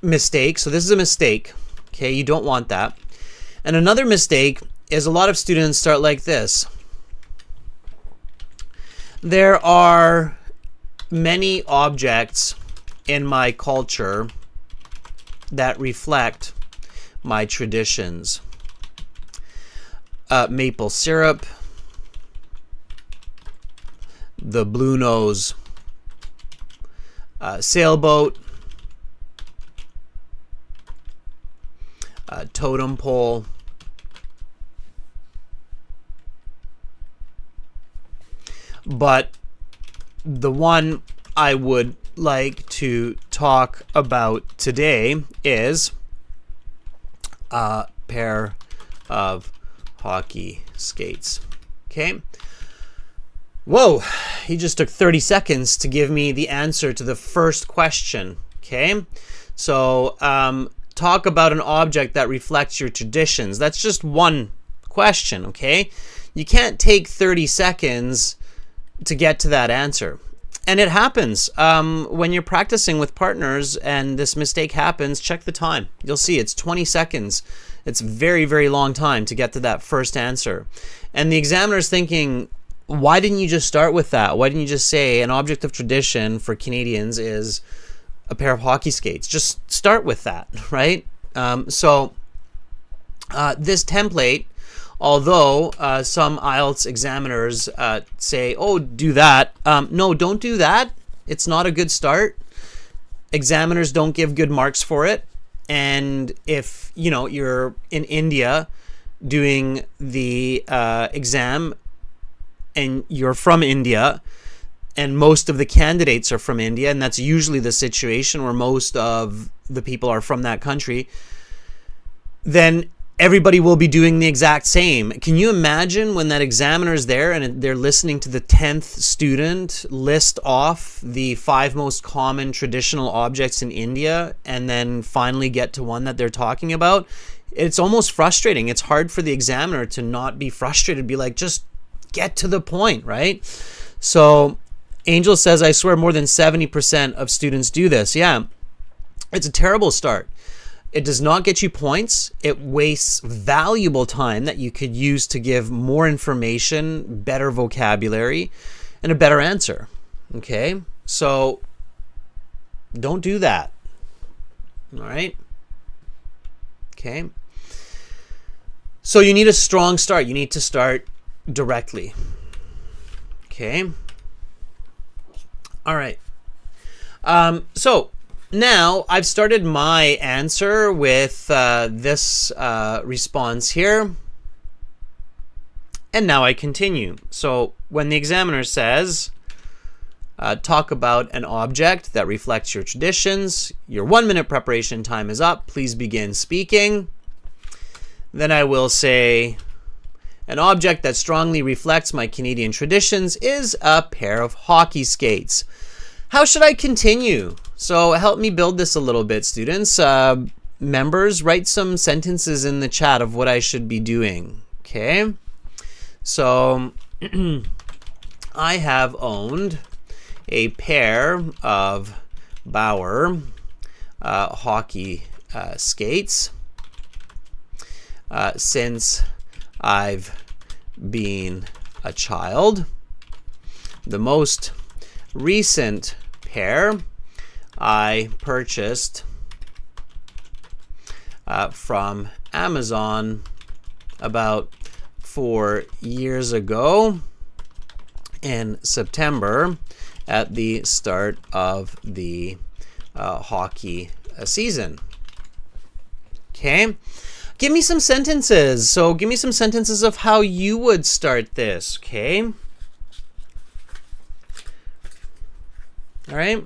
mistake. So this is a mistake. Okay. You don't want that. And another mistake is a lot of students start like this. There are many objects in my culture that reflect my traditions. Maple syrup, the blue nose sailboat, totem pole, but the one I would like to talk about today is a pair of hockey skates. Okay. Whoa, he just took 30 seconds to give me the answer to the first question. Okay. So, talk about an object that reflects your traditions. That's just one question. Okay. You can't take 30 seconds to get to that answer. And it happens when you're practicing with partners and this mistake happens. Check the time. You'll see it's 20 seconds. It's very, very long time to get to that first answer. And the examiner's thinking, why didn't you just start with that? Why didn't you just say an object of tradition for Canadians is a pair of hockey skates? Just start with that, right? So this template, although some IELTS examiners say, oh, do that. No, don't do that. It's not a good start. Examiners don't give good marks for it. And if, you know, you're in India doing the exam and you're from India and most of the candidates are from India, and that's usually the situation where most of the people are from that country, then everybody will be doing the exact same. Can you imagine when that examiner is there and they're listening to the 10th student list off the 5 most common traditional objects in India and then finally get to one that they're talking about? It's almost frustrating. It's hard for the examiner to not be frustrated, be like, just get to the point, right? So Angel says, I swear more than 70% of students do this. Yeah, it's a terrible start. It does not get you points. It wastes valuable time that you could use to give more information, better vocabulary, and a better answer. Okay? So don't do that. All right? Okay? So you need a strong start. You need to start directly. Okay? All right. So now I've started my answer with this response here. And now I continue. So when the examiner says, talk about an object that reflects your traditions, your 1 minute preparation time is up. Please begin speaking. Then I will say, an object that strongly reflects my Canadian traditions is a pair of hockey skates. How should I continue? So help me build this a little bit, students. Members, write some sentences in the chat of what I should be doing. Okay. So I have owned a pair of Bauer hockey skates since I've been a child. The most recent pair I purchased from Amazon about 4 years ago, in September at the start of the hockey season. Okay, give me some sentences. So give me some sentences of how you would start this, okay? All right.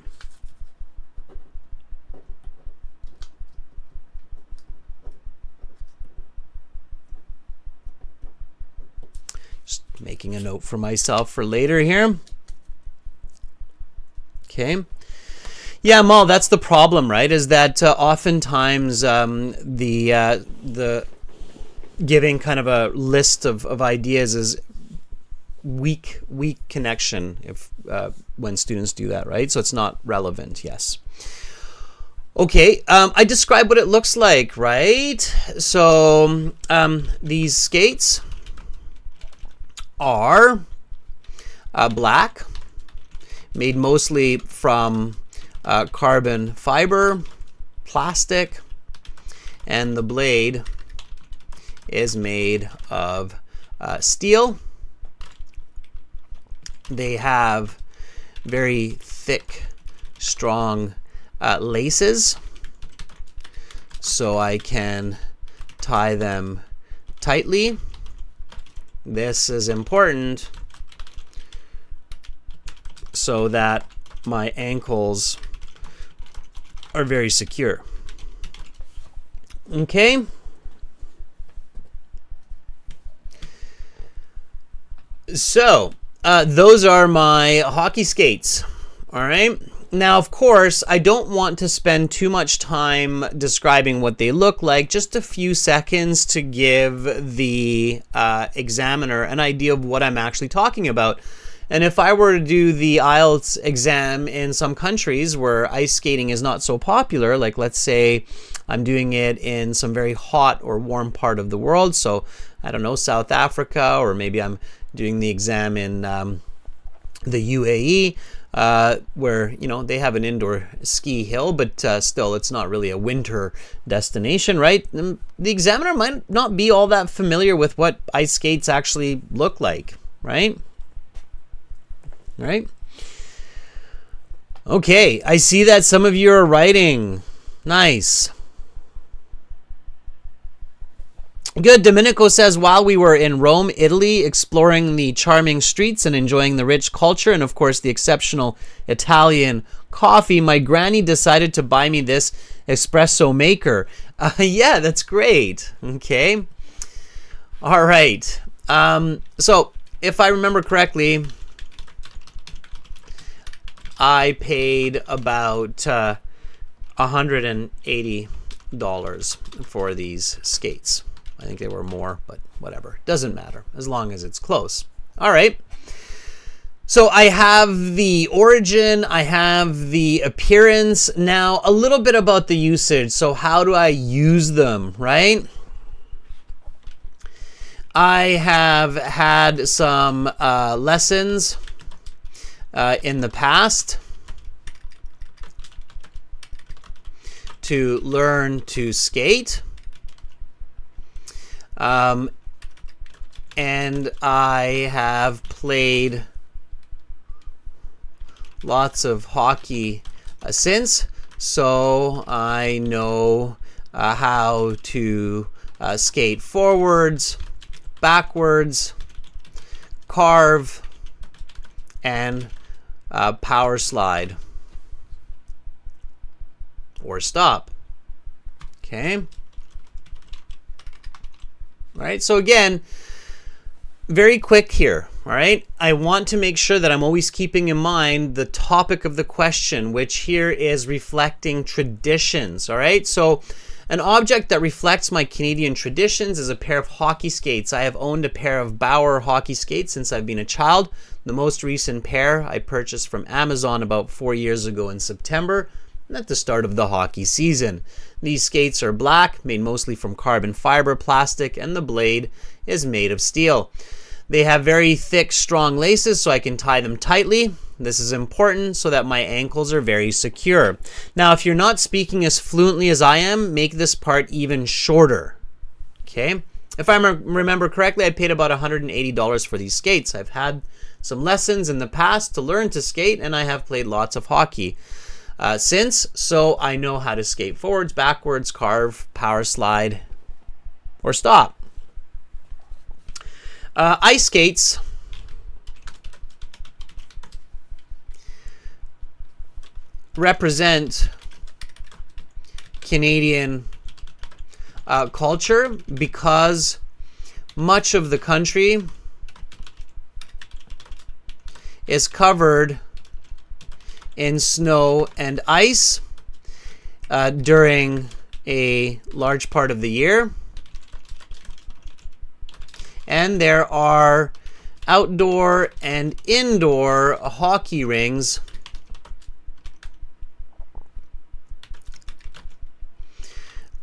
Just making a note for myself for later here. Okay. Yeah, Mal, that's the problem, right? Is that oftentimes the giving kind of a list of ideas is weak connection if when students do that, right? So it's not relevant. Yes. Okay, I describe what it looks like, right? So these skates are black, made mostly from carbon fiber, plastic, and the blade is made of steel. They have very thick, strong laces, so I can tie them tightly. This is important so that my ankles are very secure. Okay. So those are my hockey skates. All right. Now, of course, I don't want to spend too much time describing what they look like, just a few seconds to give the examiner an idea of what I'm actually talking about. And if I were to do the IELTS exam in some countries where ice skating is not so popular, like let's say I'm doing it in some very hot or warm part of the world, so I don't know, South Africa, or maybe I'm doing the exam in the UAE, where, you know, they have an indoor ski hill, but still it's not really a winter destination, right? And the examiner might not be all that familiar with what ice skates actually look like, right? Right? Okay, I see that some of you are writing. Nice. Good. Domenico says, while we were in Rome, Italy, exploring the charming streets and enjoying the rich culture and, of course, the exceptional Italian coffee, my granny decided to buy me this espresso maker. Yeah, that's great. Okay. All right. So, if I remember correctly, I paid about $180 for these skates. I think they were more, but whatever. Doesn't matter, as long as it's close. All right. So I have the origin, I have the appearance. Now, a little bit about the usage. So how do I use them, right? I have had some lessons in the past to learn to skate. And I have played lots of hockey since, so I know how to skate forwards, backwards, carve, and power slide or stop. Okay. All right, so again, very quick here, all right? I want to make sure that I'm always keeping in mind the topic of the question, which here is reflecting traditions, all right? So an object that reflects my Canadian traditions is a pair of hockey skates. I have owned a pair of Bauer hockey skates since I've been a child. The most recent pair I purchased from Amazon about 4 years ago in September, at the start of the hockey season. These skates are black, made mostly from carbon fiber plastic, and the blade is made of steel. They have very thick, strong laces, so I can tie them tightly. This is important so that my ankles are very secure. Now, if you're not speaking as fluently as I am, make this part even shorter. Okay? If I remember correctly, I paid about $180 for these skates. I've had some lessons in the past to learn to skate, and I have played lots of hockey since, so I know how to skate forwards, backwards, carve, power slide, or stop. Ice skates represent Canadian culture because much of the country is covered in snow and ice during a large part of the year. And there are outdoor and indoor hockey rinks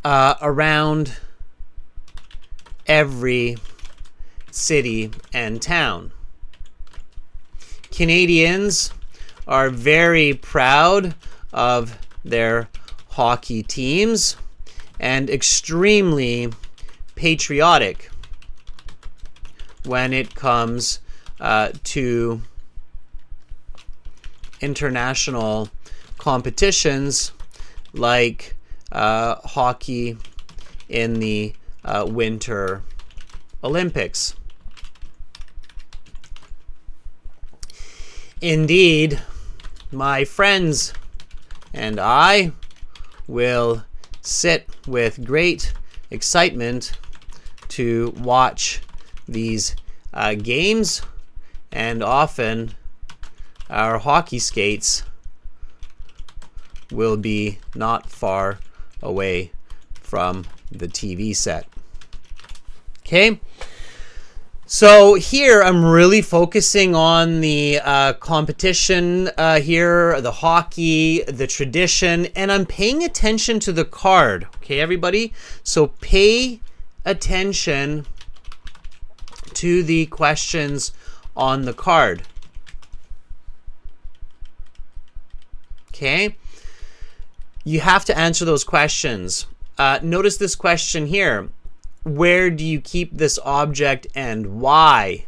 around every city and town. Canadians are very proud of their hockey teams and extremely patriotic when it comes to international competitions like hockey in the Winter Olympics. Indeed, my friends and I will sit with great excitement to watch these games, and often our hockey skates will be not far away from the TV set. Okay, so here I'm really focusing on the competition here, the hockey, the tradition, and I'm paying attention to the card. Okay, everybody? So pay attention to the questions on the card. Okay? You have to answer those questions. Notice this question here. Where do you keep this object and why?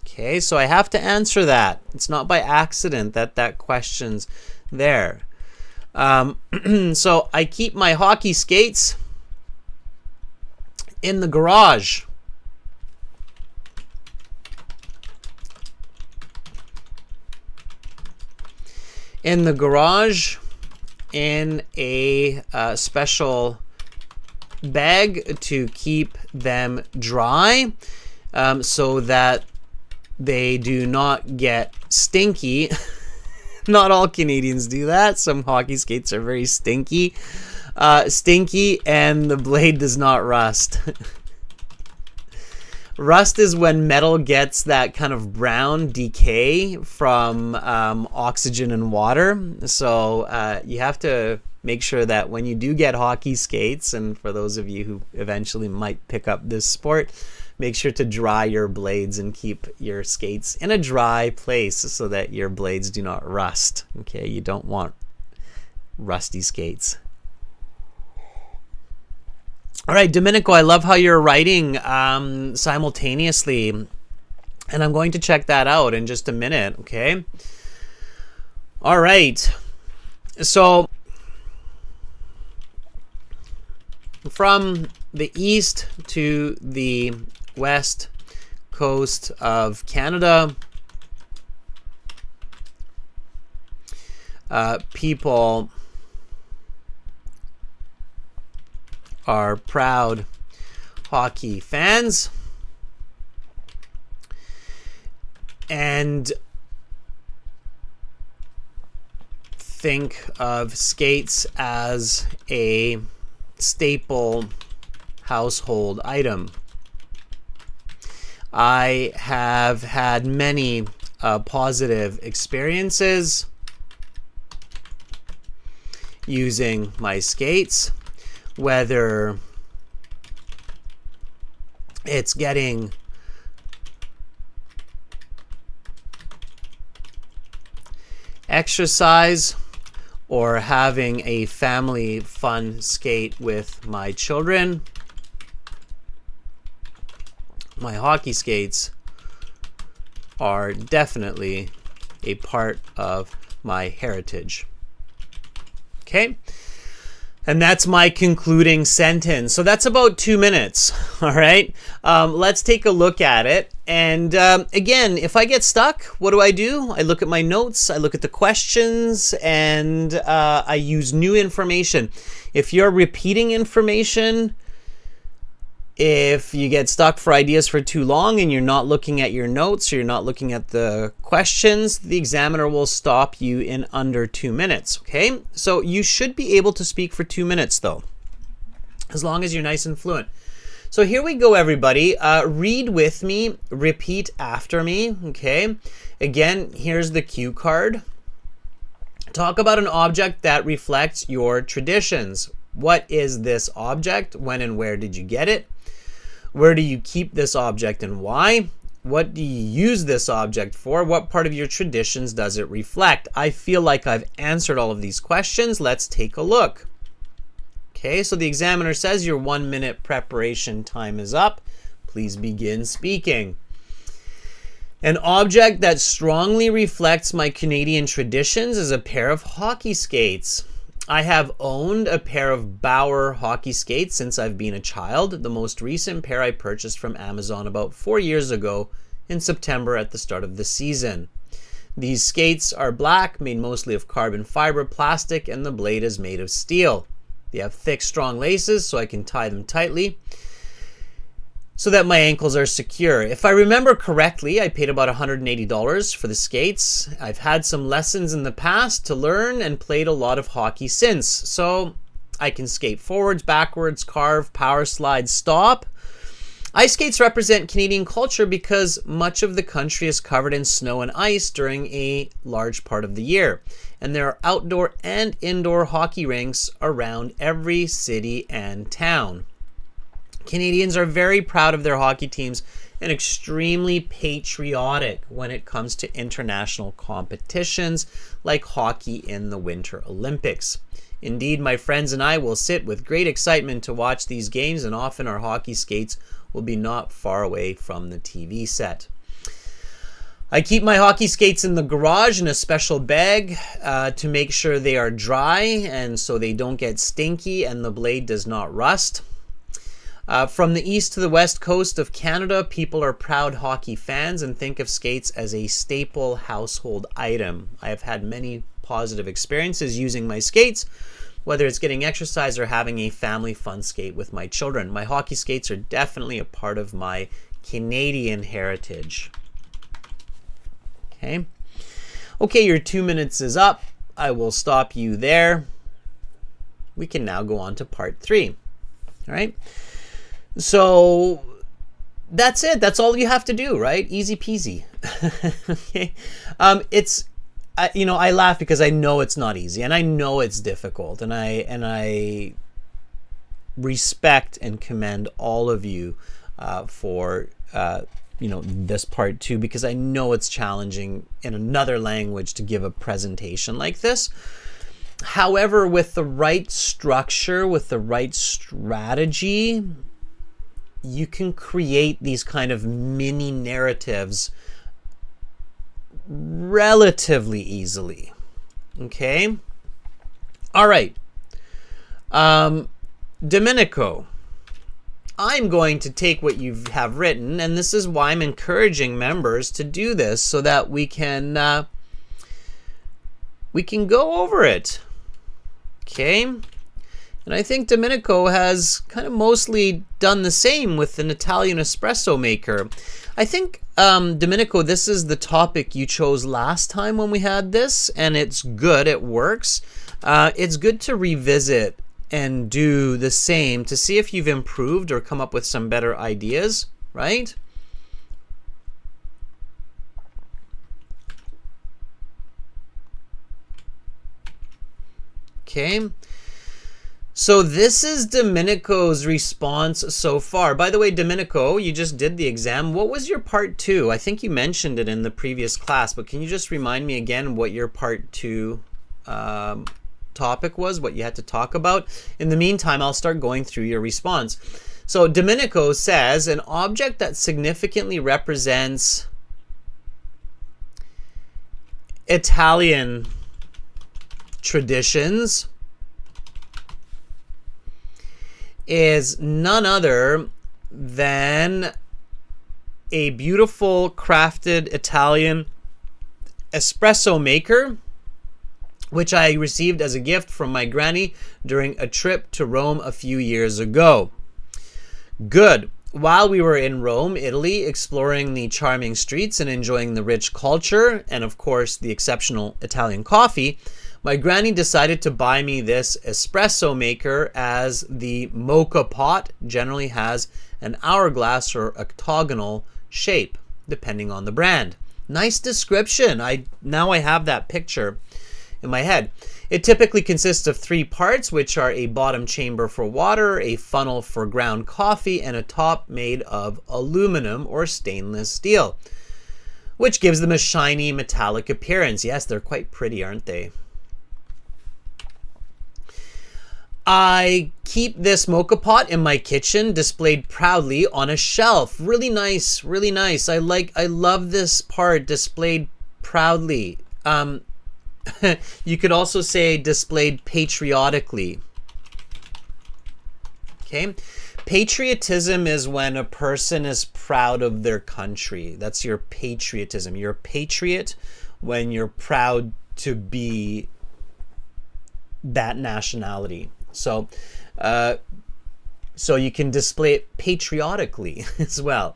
Okay, so I have to answer that. It's not by accident that that question's there. So I keep my hockey skates in the garage. In the garage, in a special bag to keep them dry, so that they do not get stinky. Not all Canadians do that. Some hockey skates are very stinky, and the blade does not rust. Rust is when metal gets that kind of brown decay from oxygen and water. So you have to make sure that when you do get hockey skates, and for those of you who eventually might pick up this sport, make sure to dry your blades and keep your skates in a dry place so that your blades do not rust. Okay, you don't want rusty skates. All right, Domenico, I love how you're writing simultaneously, and I'm going to check that out in just a minute, okay? All right, so from the east to the west coast of Canada, people are proud hockey fans and think of skates as a staple household item. I have had many positive experiences using my skates, whether it's getting exercise or having a family fun skate with my children. My hockey skates are definitely a part of my heritage. Okay? And that's my concluding sentence. So that's about 2 minutes. All right. Let's take a look at it. And again, if I get stuck, what do? I look at my notes, I look at the questions, and I use new information. If you're repeating information, if you get stuck for ideas for too long and you're not looking at your notes or you're not looking at the questions, the examiner will stop you in under 2 minutes, okay? So you should be able to speak for 2 minutes though, as long as you're nice and fluent. So here we go, everybody. Read with me, repeat after me, okay? Again, here's the cue card. Talk about an object that reflects your traditions. What is this object? When and where did you get it? Where do you keep this object and why? What do you use this object for? What part of your traditions does it reflect? I feel like I've answered all of these questions. Let's take a look. Okay, so the examiner says your 1 minute preparation time is up. Please begin speaking. An object that strongly reflects my Canadian traditions is a pair of hockey skates. I have owned a pair of Bauer hockey skates since I've been a child. The most recent pair I purchased from Amazon about 4 years ago in September at the start of the season. These skates are black, made mostly of carbon fiber plastic, and the blade is made of steel. They have thick, strong laces so I can tie them tightly so that my ankles are secure. If I remember correctly, I paid about $180 for the skates. I've had some lessons in the past to learn and played a lot of hockey since. So I can skate forwards, backwards, carve, power slide, stop. Ice skates represent Canadian culture because much of the country is covered in snow and ice during a large part of the year. And there are outdoor and indoor hockey rinks around every city and town. Canadians are very proud of their hockey teams and extremely patriotic when it comes to international competitions like hockey in the Winter Olympics. Indeed, my friends and I will sit with great excitement to watch these games, and often our hockey skates will be not far away from the TV set. I keep my hockey skates in the garage in a special bag to make sure they are dry and so they don't get stinky and the blade does not rust. From the east to the west coast of Canada, people are proud hockey fans and think of skates as a staple household item. I have had many positive experiences using my skates, whether it's getting exercise or having a family fun skate with my children. My hockey skates are definitely a part of my Canadian heritage. Okay, your 2 minutes is up. I will stop you there. We can now go on to part 3. All right. So that's it. That's all you have to do, right? Easy peasy. Okay. I laugh because I know it's not easy and I know it's difficult, and I respect and commend all of you for this part too, because I know it's challenging in another language to give a presentation like this. However, with the right structure, with the right strategy, you can create these kind of mini narratives relatively easily. Okay? All right. Domenico, I'm going to take what you have written, and this is why I'm encouraging members to do this so that we can go over it. Okay? And I think Domenico has kind of mostly done the same with an Italian espresso maker. I think, Domenico, this is the topic you chose last time when we had this, and it's good, it works. It's good to revisit and do the same to see if you've improved or come up with some better ideas, right? Okay. So this is Domenico's response so far. By the way, Domenico, you just did the exam. What was your part 2? I think you mentioned it in the previous class, but can you just remind me again what your part 2 topic was, what you had to talk about? In the meantime, I'll start going through your response. So Domenico says, an object that significantly represents Italian traditions is none other than a beautiful crafted Italian espresso maker, which I received as a gift from my granny during a trip to Rome a few years ago. Good. While we were in Rome, Italy, exploring the charming streets and enjoying the rich culture and, of course, the exceptional Italian coffee, my granny decided to buy me this espresso maker, as the mocha pot generally has an hourglass or octagonal shape, depending on the brand. Nice description. Now I have that picture in my head. It typically consists of 3 parts, which are a bottom chamber for water, a funnel for ground coffee, and a top made of aluminum or stainless steel, which gives them a shiny metallic appearance. Yes, they're quite pretty, aren't they? I keep this mocha pot in my kitchen, displayed proudly on a shelf. Really nice, really nice. I love this part, displayed proudly. You could also say displayed patriotically. Okay. Patriotism is when a person is proud of their country. That's your patriotism. You're a patriot when you're proud to be that nationality. So you can display it patriotically as well.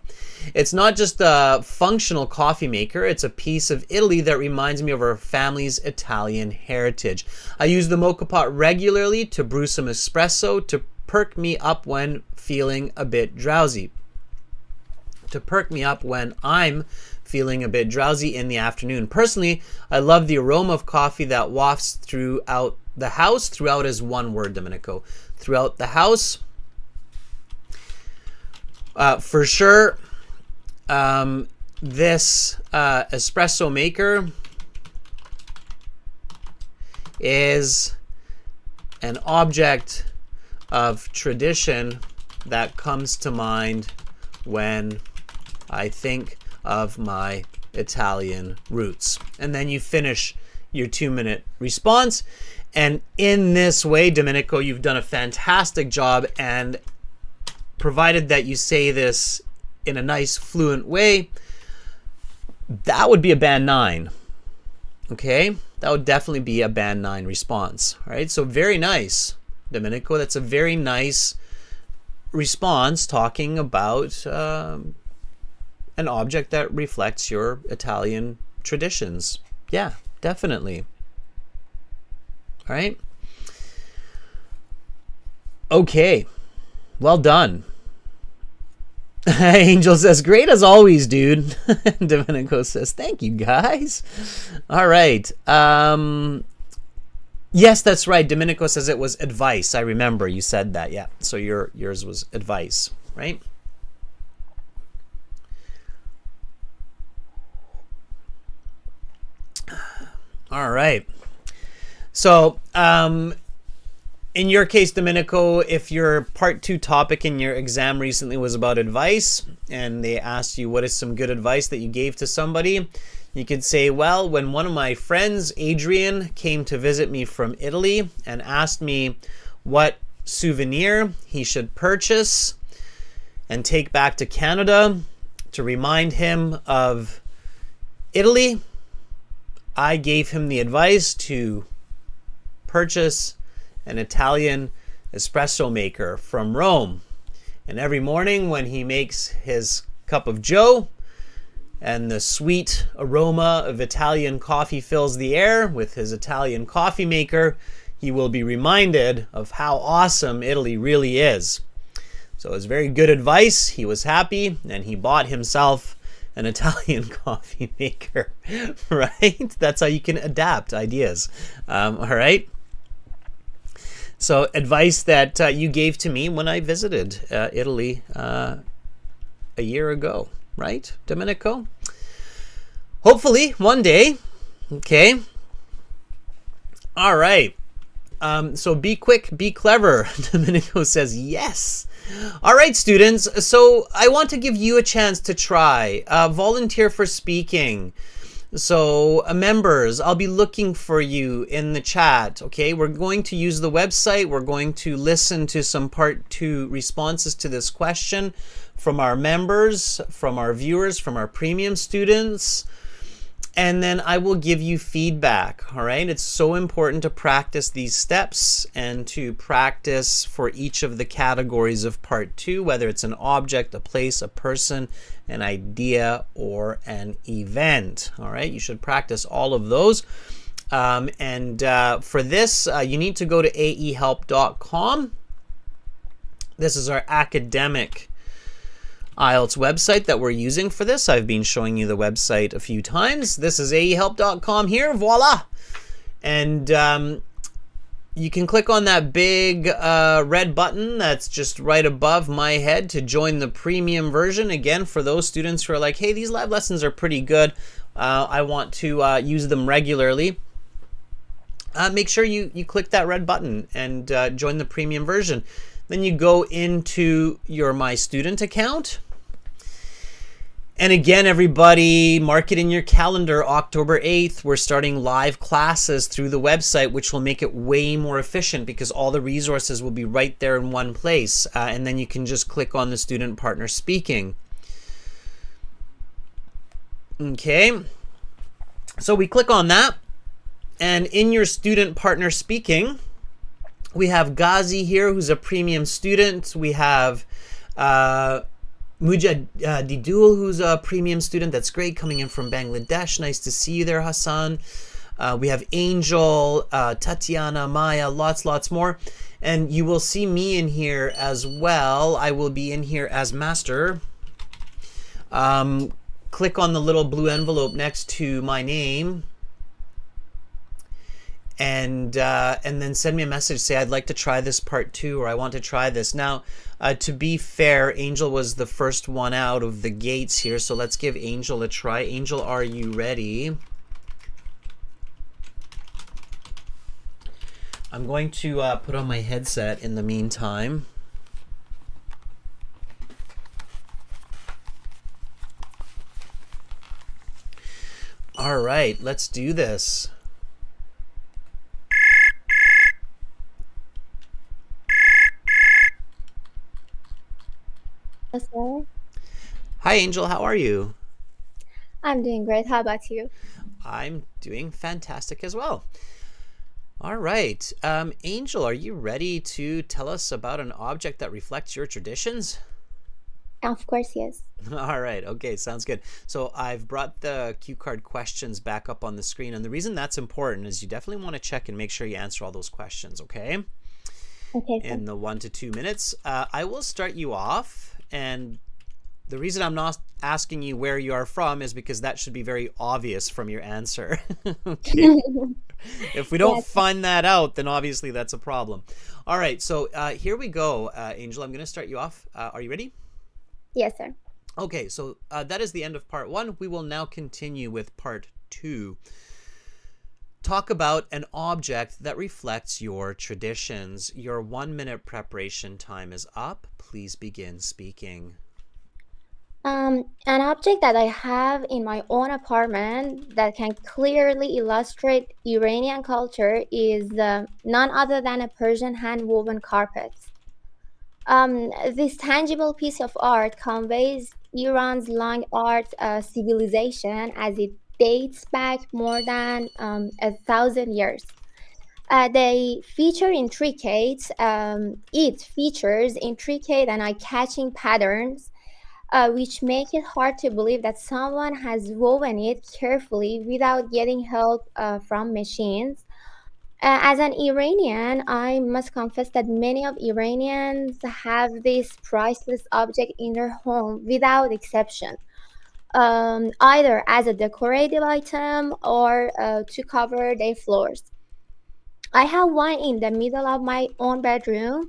It's not just a functional coffee maker. It's a piece of Italy that reminds me of our family's Italian heritage. I use the mocha pot regularly to brew some espresso to perk me up when feeling a bit drowsy. To perk me up when I'm feeling a bit drowsy in the afternoon. Personally, I love the aroma of coffee that wafts throughout the house. Throughout is one word, Domenico. Throughout the house. For sure, this espresso maker is an object of tradition that comes to mind when I think of my Italian roots. And then you finish your 2-minute response. And in this way, Domenico, you've done a fantastic job, and provided that you say this in a nice, fluent way, that would be a band 9. Okay? That would definitely be a band 9 response. All right? So very nice, Domenico. That's a very nice response talking about an object that reflects your Italian traditions. Yeah, definitely. All right? Okay. Well done. Angel says, great as always, dude. Domenico says, thank you, guys. All right. Yes, that's right. Domenico says it was advice. I remember you said that. Yeah. So yours was advice, right? All right. So, in your case, Domenico, if your part 2 topic in your exam recently was about advice, and they asked you what is some good advice that you gave to somebody, you could say, well, when one of my friends, Adrian, came to visit me from Italy and asked me what souvenir he should purchase and take back to Canada to remind him of Italy, I gave him the advice to purchase an Italian espresso maker from Rome. And every morning when he makes his cup of joe and the sweet aroma of Italian coffee fills the air with his Italian coffee maker, he will be reminded of how awesome Italy really is. So it was very good advice. He was happy, and he bought himself an Italian coffee maker, right? That's how you can adapt ideas. All right. So advice that you gave to me when I visited Italy a year ago, right, Domenico? Hopefully one day. Okay. All right. So be quick, be clever. Domenico says yes. All right, students. So I want to give you a chance to try. Volunteer for speaking. So, members, I'll be looking for you in the chat. Okay, we're going to use the website. We're going to listen to some part 2 responses to this question from our members, from our viewers, from our premium students. And then I will give you feedback. All right, it's so important to practice these steps and to practice for each of the categories of part 2, whether it's an object, a place, a person, an idea, or an event. All right, you should practice all of those. For this, you need to go to aehelp.com. This is our academic IELTS website that we're using for this. I've been showing you the website a few times. This is aehelp.com here. Voila! And you can click on that big red button that's just right above my head to join the premium version. Again, for those students who are like, hey, these live lessons are pretty good. I want to use them regularly. Make sure you click that red button and join the premium version. Then you go into your My Student account. And again, everybody, mark it in your calendar, October 8th. We're starting live classes through the website, which will make it way more efficient because all the resources will be right there in one place. And then you can just click on the Student Partner Speaking. Okay. So we click on that. And in your Student Partner Speaking, we have Ghazi here, who's a premium student. We have Mujadidul, who's a premium student. That's great, coming in from Bangladesh. Nice to see you there, Hassan. We have Angel, Tatiana, Maya, lots more. And you will see me in here as well. I will be in here as master. Click on the little blue envelope next to my name. And then send me a message, say I'd like to try this part 2, or I want to try this. Now, to be fair, Angel was the first one out of the gates here, so let's give Angel a try. Angel, are you ready? I'm going to put on my headset in the meantime. All right, let's do this. Sir. Hi, Angel. How are you? I'm doing great. How about you? I'm doing fantastic as well. All right. Angel, are you ready to tell us about an object that reflects your traditions? Of course, yes. All right. Okay. Sounds good. So I've brought the cue card questions back up on the screen. And the reason that's important is you definitely want to check and make sure you answer all those questions, okay? Okay, sir. In the 1 to 2 minutes. I will start you off. And the reason I'm not asking you where you are from is because that should be very obvious from your answer. Okay. If we don't find that out, then obviously that's a problem. All right, so here we go, Angel. I'm going to start you off. Are you ready? Yes, sir. Okay, so that is the end of part 1. We will now continue with part 2. Talk about an object that reflects your traditions. Your 1-minute preparation time is up. Please begin speaking. An object that I have in my own apartment that can clearly illustrate Iranian culture is none other than a Persian hand-woven carpet. This tangible piece of art conveys Iran's long art civilization as it dates back more than 1,000 years. It features intricate and eye-catching patterns, which make it hard to believe that someone has woven it carefully without getting help from machines. As an Iranian, I must confess that many of Iranians have this priceless object in their home without exception, either as a decorative item or to cover their floors. I have one in the middle of my own bedroom,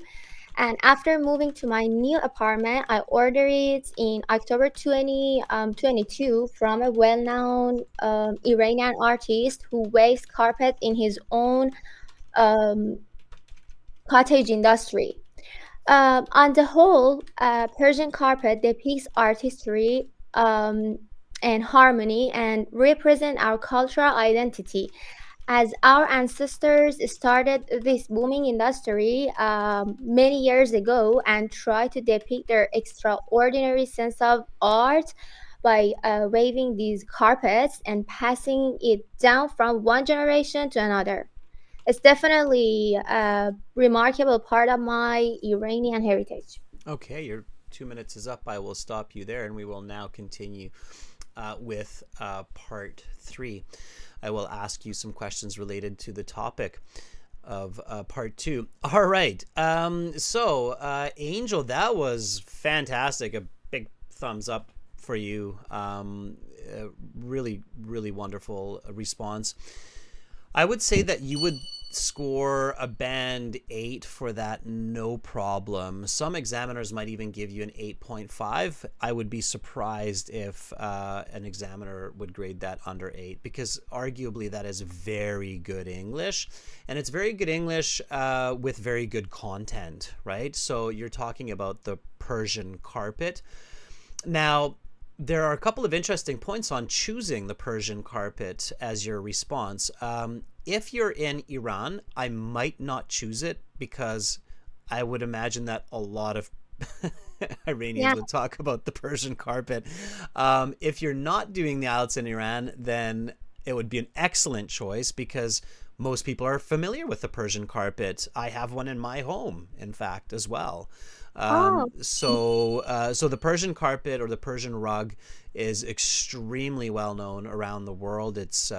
and after moving to my new apartment, I ordered it in October 2022 from a well known Iranian artist who weaves carpet in his own um, cottage industry. On the whole, Persian carpet depicts artistry, and harmony and represent our cultural identity. As our ancestors started this booming industry many years ago and tried to depict their extraordinary sense of art by waving these carpets and passing it down from one generation to another. It's definitely a remarkable part of my Iranian heritage. Okay, your 2 minutes is up. I will stop you there, and we will now continue with part three. I will ask you some questions related to the topic of part two. All right. Angel, that was fantastic. A big thumbs up for you. Really, really wonderful response. I would say that you would score a band 8 for that, no problem. Some examiners might even give you an 8.5. I would be surprised if an examiner would grade that under 8, because arguably that is very good English, and it's very good English with very good content, right? So you're talking about the Persian carpet. Now, there are a couple of interesting points on choosing the Persian carpet as your response. If you're in Iran, I might not choose it, because I would imagine that a lot of Iranians Yeah. would talk about the Persian carpet. If you're not doing the IELTS in Iran, then it would be an excellent choice, because most people are familiar with the Persian carpet. I have one in my home, in fact, as well. Oh, So the Persian carpet, or the Persian rug, is extremely well known around the world. It's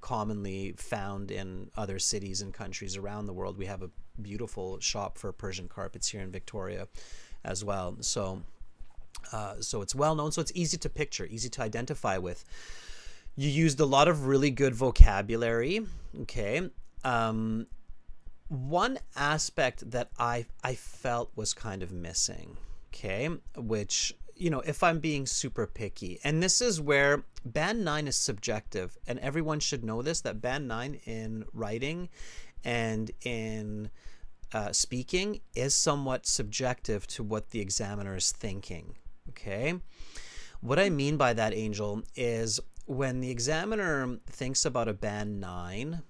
commonly found in other cities and countries around the world. We have a beautiful shop for Persian carpets here in Victoria as well. So it's well known. So it's easy to picture, easy to identify with. You used a lot of really good vocabulary. Okay. One aspect that I felt was kind of missing, okay, which, if I'm being super picky, and this is where band 9 is subjective, and everyone should know this, that band 9 in writing and in speaking is somewhat subjective to what the examiner is thinking, okay? What I mean by that, Angel, is when the examiner thinks about a band 9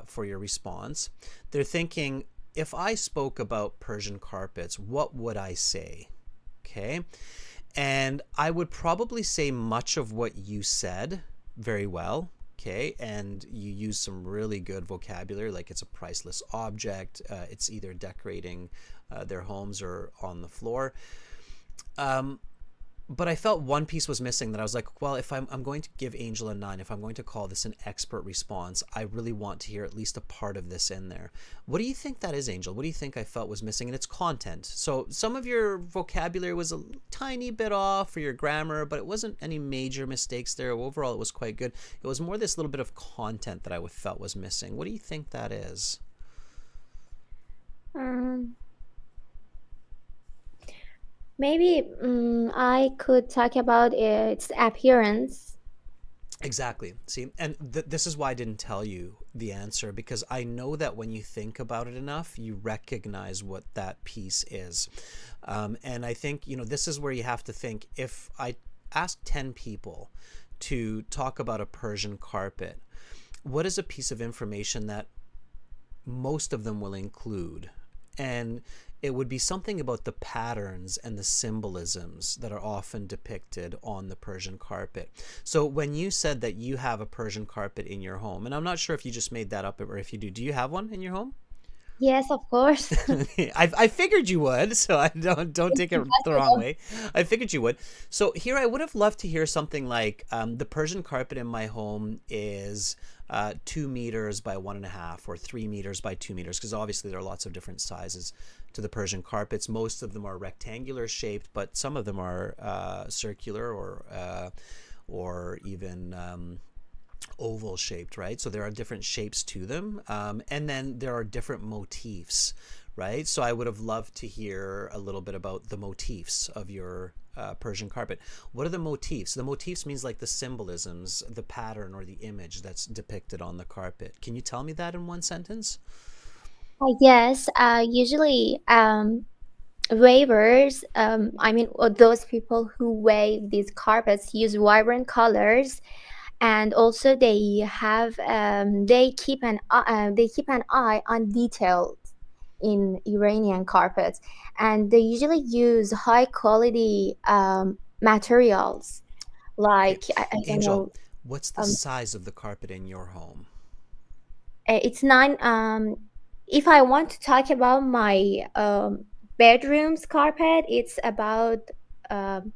for your response, they're thinking, if I spoke about Persian carpets, what would I say? Okay. And I would probably say much of what you said very well. Okay. And you use some really good vocabulary, like it's a priceless object. It's either decorating their homes or on the floor. But I felt one piece was missing, that I was like, well, if I'm going to give Angel a 9, if I'm going to call this an expert response, I really want to hear at least a part of this in there. What do you think that is, Angel? What do you think I felt was missing? And it's content. So some of your vocabulary was a tiny bit off, or your grammar, but it wasn't any major mistakes there. Overall, it was quite good. It was more this little bit of content that I felt was missing. What do you think that is? um, maybe I could talk about its appearance. Exactly. See, and this is why I didn't tell you the answer, because I know that when you think about it enough, you recognize what that piece is. And I think, this is where you have to think, if I ask 10 people to talk about a Persian carpet, what is a piece of information that most of them will include? And it would be something about the patterns and the symbolisms that are often depicted on the Persian carpet. So when you said that you have a Persian carpet in your home, and I'm not sure if you just made that up, or if you do you have one in your home? Yes, of course. I figured you would, so I don't take it the wrong way. I figured you would. So here, I would have loved to hear something like, the Persian carpet in my home is 2 meters by 1.5, or 3 meters by 2 meters, because obviously there are lots of different sizes to the Persian carpets. Most of them are rectangular shaped, but some of them are circular, or even oval shaped, right? So there are different shapes to them, and then there are different motifs, right? So I would have loved to hear a little bit about the motifs of your Persian carpet. What are the motifs? The motifs means like the symbolisms, the pattern or the image that's depicted on the carpet. Can you tell me that in one sentence? Yes, usually Waivers, I mean, those people who wave these carpets use vibrant colors, and also they keep an eye on details in Iranian carpets, and they usually use high quality materials, Okay, like I don't Angel, know. what's the um, size of the carpet in your home? it's nine. If I want to talk about my bedroom's carpet, it's about um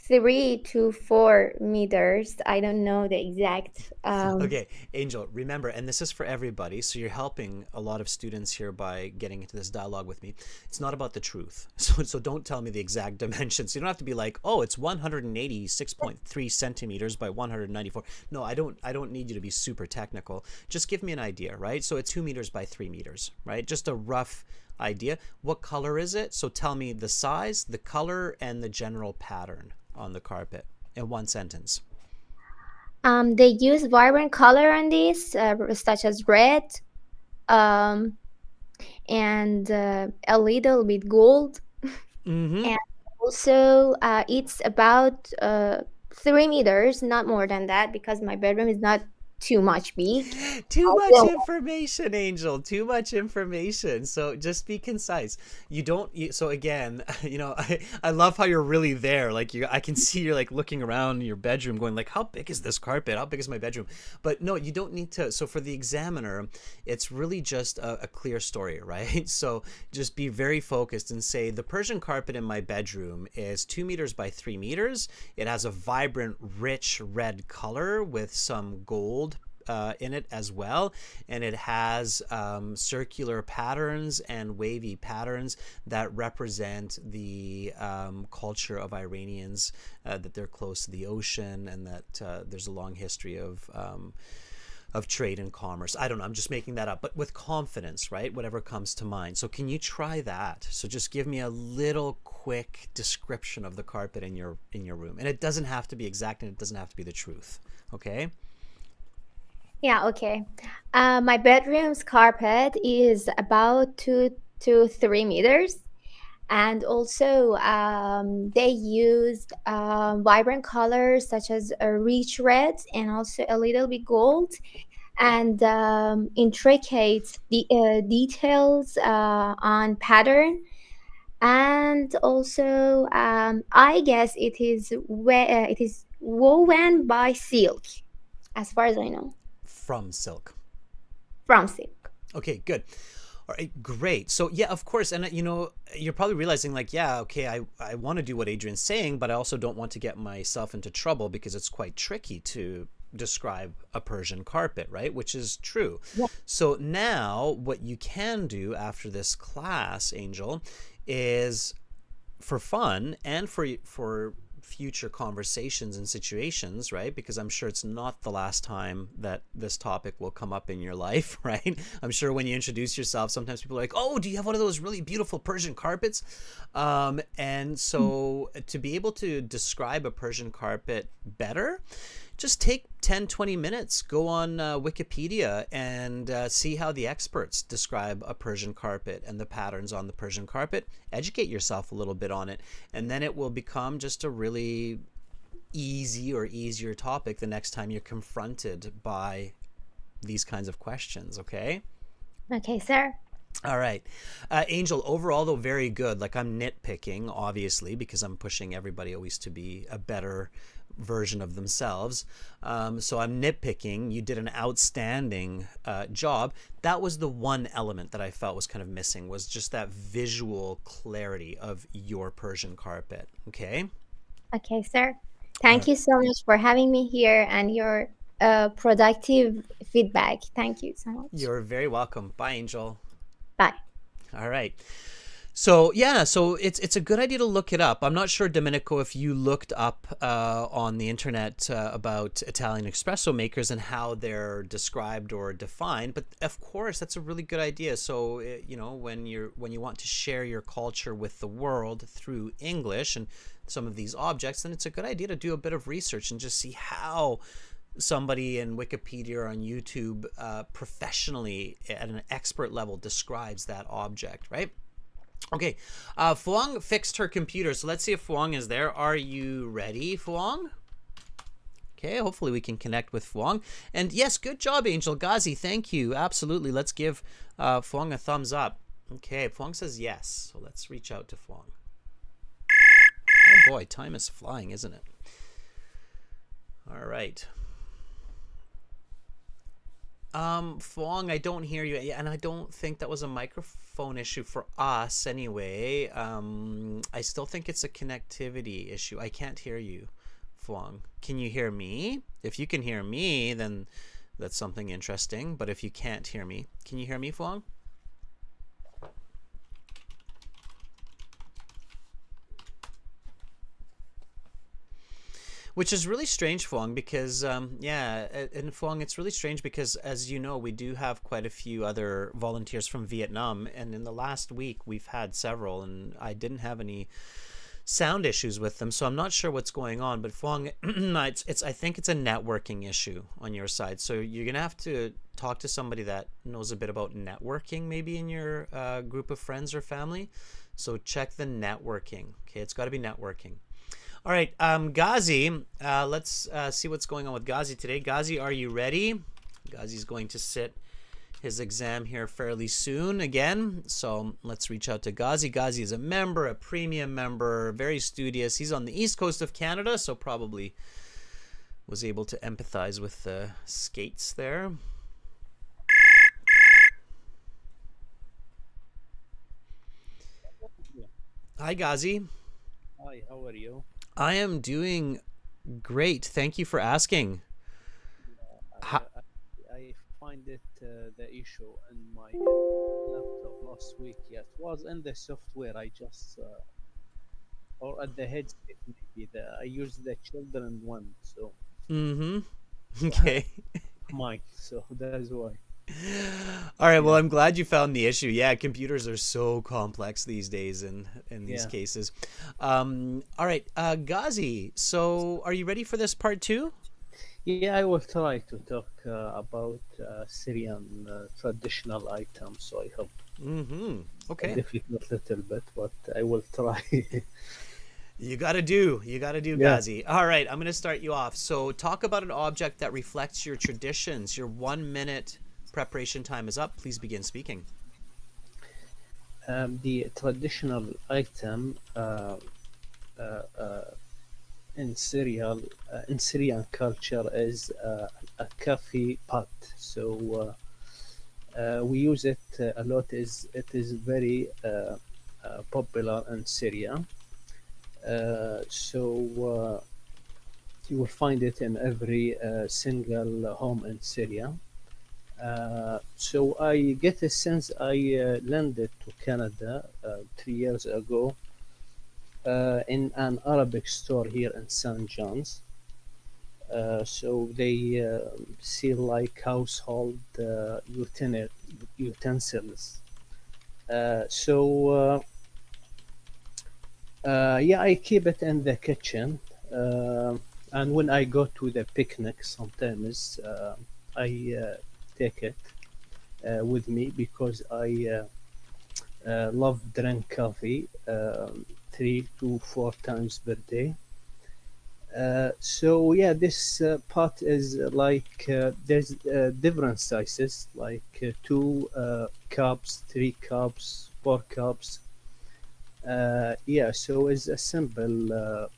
3 to 4 meters. I don't know the exact. Okay, Angel, remember, and this is for everybody, so you're helping a lot of students here by getting into this dialogue with me. It's not about the truth. So don't tell me the exact dimensions. You don't have to be like, oh, it's 186.3 centimeters by 194. No, I don't need you to be super technical. Just give me an idea, right? So it's 2 meters by 3 meters, right? Just a rough idea. What color is it? So tell me the size, the color, and the general pattern on the carpet in one sentence. They use vibrant color on this, such as red, um, and a little bit gold, Mm-hmm. and also it's about 3 meters, not more than that, because my bedroom is not too much big. Too I much don't. information, Angel. Too much information. So just be concise. You don't. So again, I love how you're really there. Like I can see you're like looking around your bedroom, going like, how big is this carpet? How big is my bedroom? But no, you don't need to. So for the examiner, it's really just a clear story, right? So just be very focused and say the Persian carpet in my bedroom is 2 meters by 3 meters. It has a vibrant, rich red color with some gold in it as well, and it has circular patterns and wavy patterns that represent the culture of Iranians, that they're close to the ocean, and that there's a long history of trade and commerce. I don't know, I'm just making that up, but with confidence, right? Whatever comes to mind. So can you try that? So just give me a little quick description of the carpet in your room, and it doesn't have to be exact, and it doesn't have to be the truth. Okay. Yeah, okay. My bedroom's carpet is about 2 to 3 meters, and also they used vibrant colors such as rich reds and also a little bit gold, and intricate details on pattern, and also I guess it is woven by silk, as far as I know, From silk. from silk. Okay, good. All right, great. So yeah, of course, and you're probably realizing like, yeah, okay, I want to do what Adrian's saying, but I also don't want to get myself into trouble because it's quite tricky to describe a Persian carpet, right? Which is true. Yeah. So now what you can do after this class, Angel, is for fun and for future conversations and situations, right? Because I'm sure it's not the last time that this topic will come up in your life, right? I'm sure when you introduce yourself, sometimes people are like, "Oh, do you have one of those really beautiful Persian carpets?" And so to be able to describe a Persian carpet better, just take 10, 20 minutes, go on Wikipedia and see how the experts describe a Persian carpet and the patterns on the Persian carpet. Educate yourself a little bit on it, and then it will become just a really easy or easier topic the next time you're confronted by these kinds of questions, okay? Okay, sir. All right. Angel, overall, though, very good. Like, I'm nitpicking, obviously, because I'm pushing everybody always to be a better version of themselves. So I'm nitpicking. You did an outstanding job. That was the one element that I felt was kind of missing, was just that visual clarity of your Persian carpet. Okay? Okay, sir. Uh, Thank you so much for having me here and your productive feedback. Thank you so much. you're very welcome. Bye, Angel. Bye. All right. So yeah, so it's a good idea to look it up. I'm not sure, Domenico, if you looked up on the internet about Italian espresso makers and how they're described or defined. But of course, that's a really good idea. So when you want to share your culture with the world through English and some of these objects, then it's a good idea to do a bit of research and just see how somebody in Wikipedia or on YouTube professionally at an expert level describes that object, right? Okay, Fuang fixed her computer, so let's see if Fuang is there. Are you ready, Fuang? Okay, hopefully we can connect with Fuang. And yes, good job, Angel Ghazi. Thank you. Absolutely. Let's give Fuang a thumbs up. Okay, Fuang says yes. So let's reach out to Fuang. Oh boy, time is flying, isn't it? All right. Fuang, I don't hear you, and I don't think that was a microphone issue for us anyway. I still think it's a connectivity issue. I can't hear you, Fuang. Can you hear me? If you can hear me, then that's something interesting. But if you can't hear me, can you hear me, Fuang? Which is really strange, Fuang, because yeah, and Fuang, it's really strange because, as you know, we do have quite a few other volunteers from Vietnam, and in the last week we've had several, and I didn't have any sound issues with them, so I'm not sure what's going on. But Fuang, it's I think it's a networking issue on your side, so you're gonna have to talk to somebody that knows a bit about networking, maybe in your group of friends or family. So check the networking. Okay, it's got to be networking. All right, Ghazi, let's see what's going on with Ghazi today. Ghazi, are you ready? Ghazi's going to sit his exam here fairly soon again. So let's reach out to Ghazi. Ghazi is a member, a premium member, very studious. He's on the east coast of Canada, so probably was able to empathize with the skates there. Hi, Ghazi. Hi, how are you? I am doing great. Thank you for asking. I, I find it the issue in my laptop last week. Yeah, it was in the software. I just or at the headset maybe. I used the children one, so Mm-hmm. I have Okay. mine. So that's why. All right. Well, Yeah, I'm glad you found the issue. Yeah, computers are so complex these days in these yeah, cases. All right, Ghazi. So, are you ready for this part two? yeah. I will try to talk about Syrian traditional items. So I hope Mm-hmm. it's a Okay. difficult little bit, but I will try. You gotta do, Yeah. Ghazi. All right. I'm gonna start you off. So, talk about an object that reflects your traditions. Your 1 minute preparation time is up. Please begin speaking. The traditional item uh, uh, in Syrian culture is a coffee pot. So we use it a lot. It is very popular in Syria. So you will find it in every single home in Syria. So I get a sense I landed to Canada 3 years ago in an Arabic store here in St. John's. So they sell like household utensils. So yeah, I keep it in the kitchen. And when I go to the picnic, sometimes I take it with me because I love drink coffee 3 to 4 times per day. So yeah, this pot is like there's different sizes, like 2 cups, 3 cups, 4 cups. Yeah, so it's a simple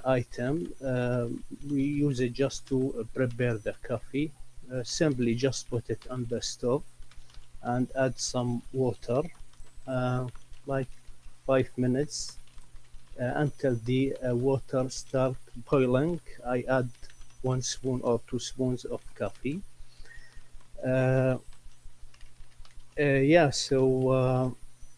item. We use it just to prepare the coffee. Simply just put it on the stove and add some water, uh, like 5 minutes until the water start boiling. I add 1 spoon or 2 spoons of coffee. Uh, yeah, so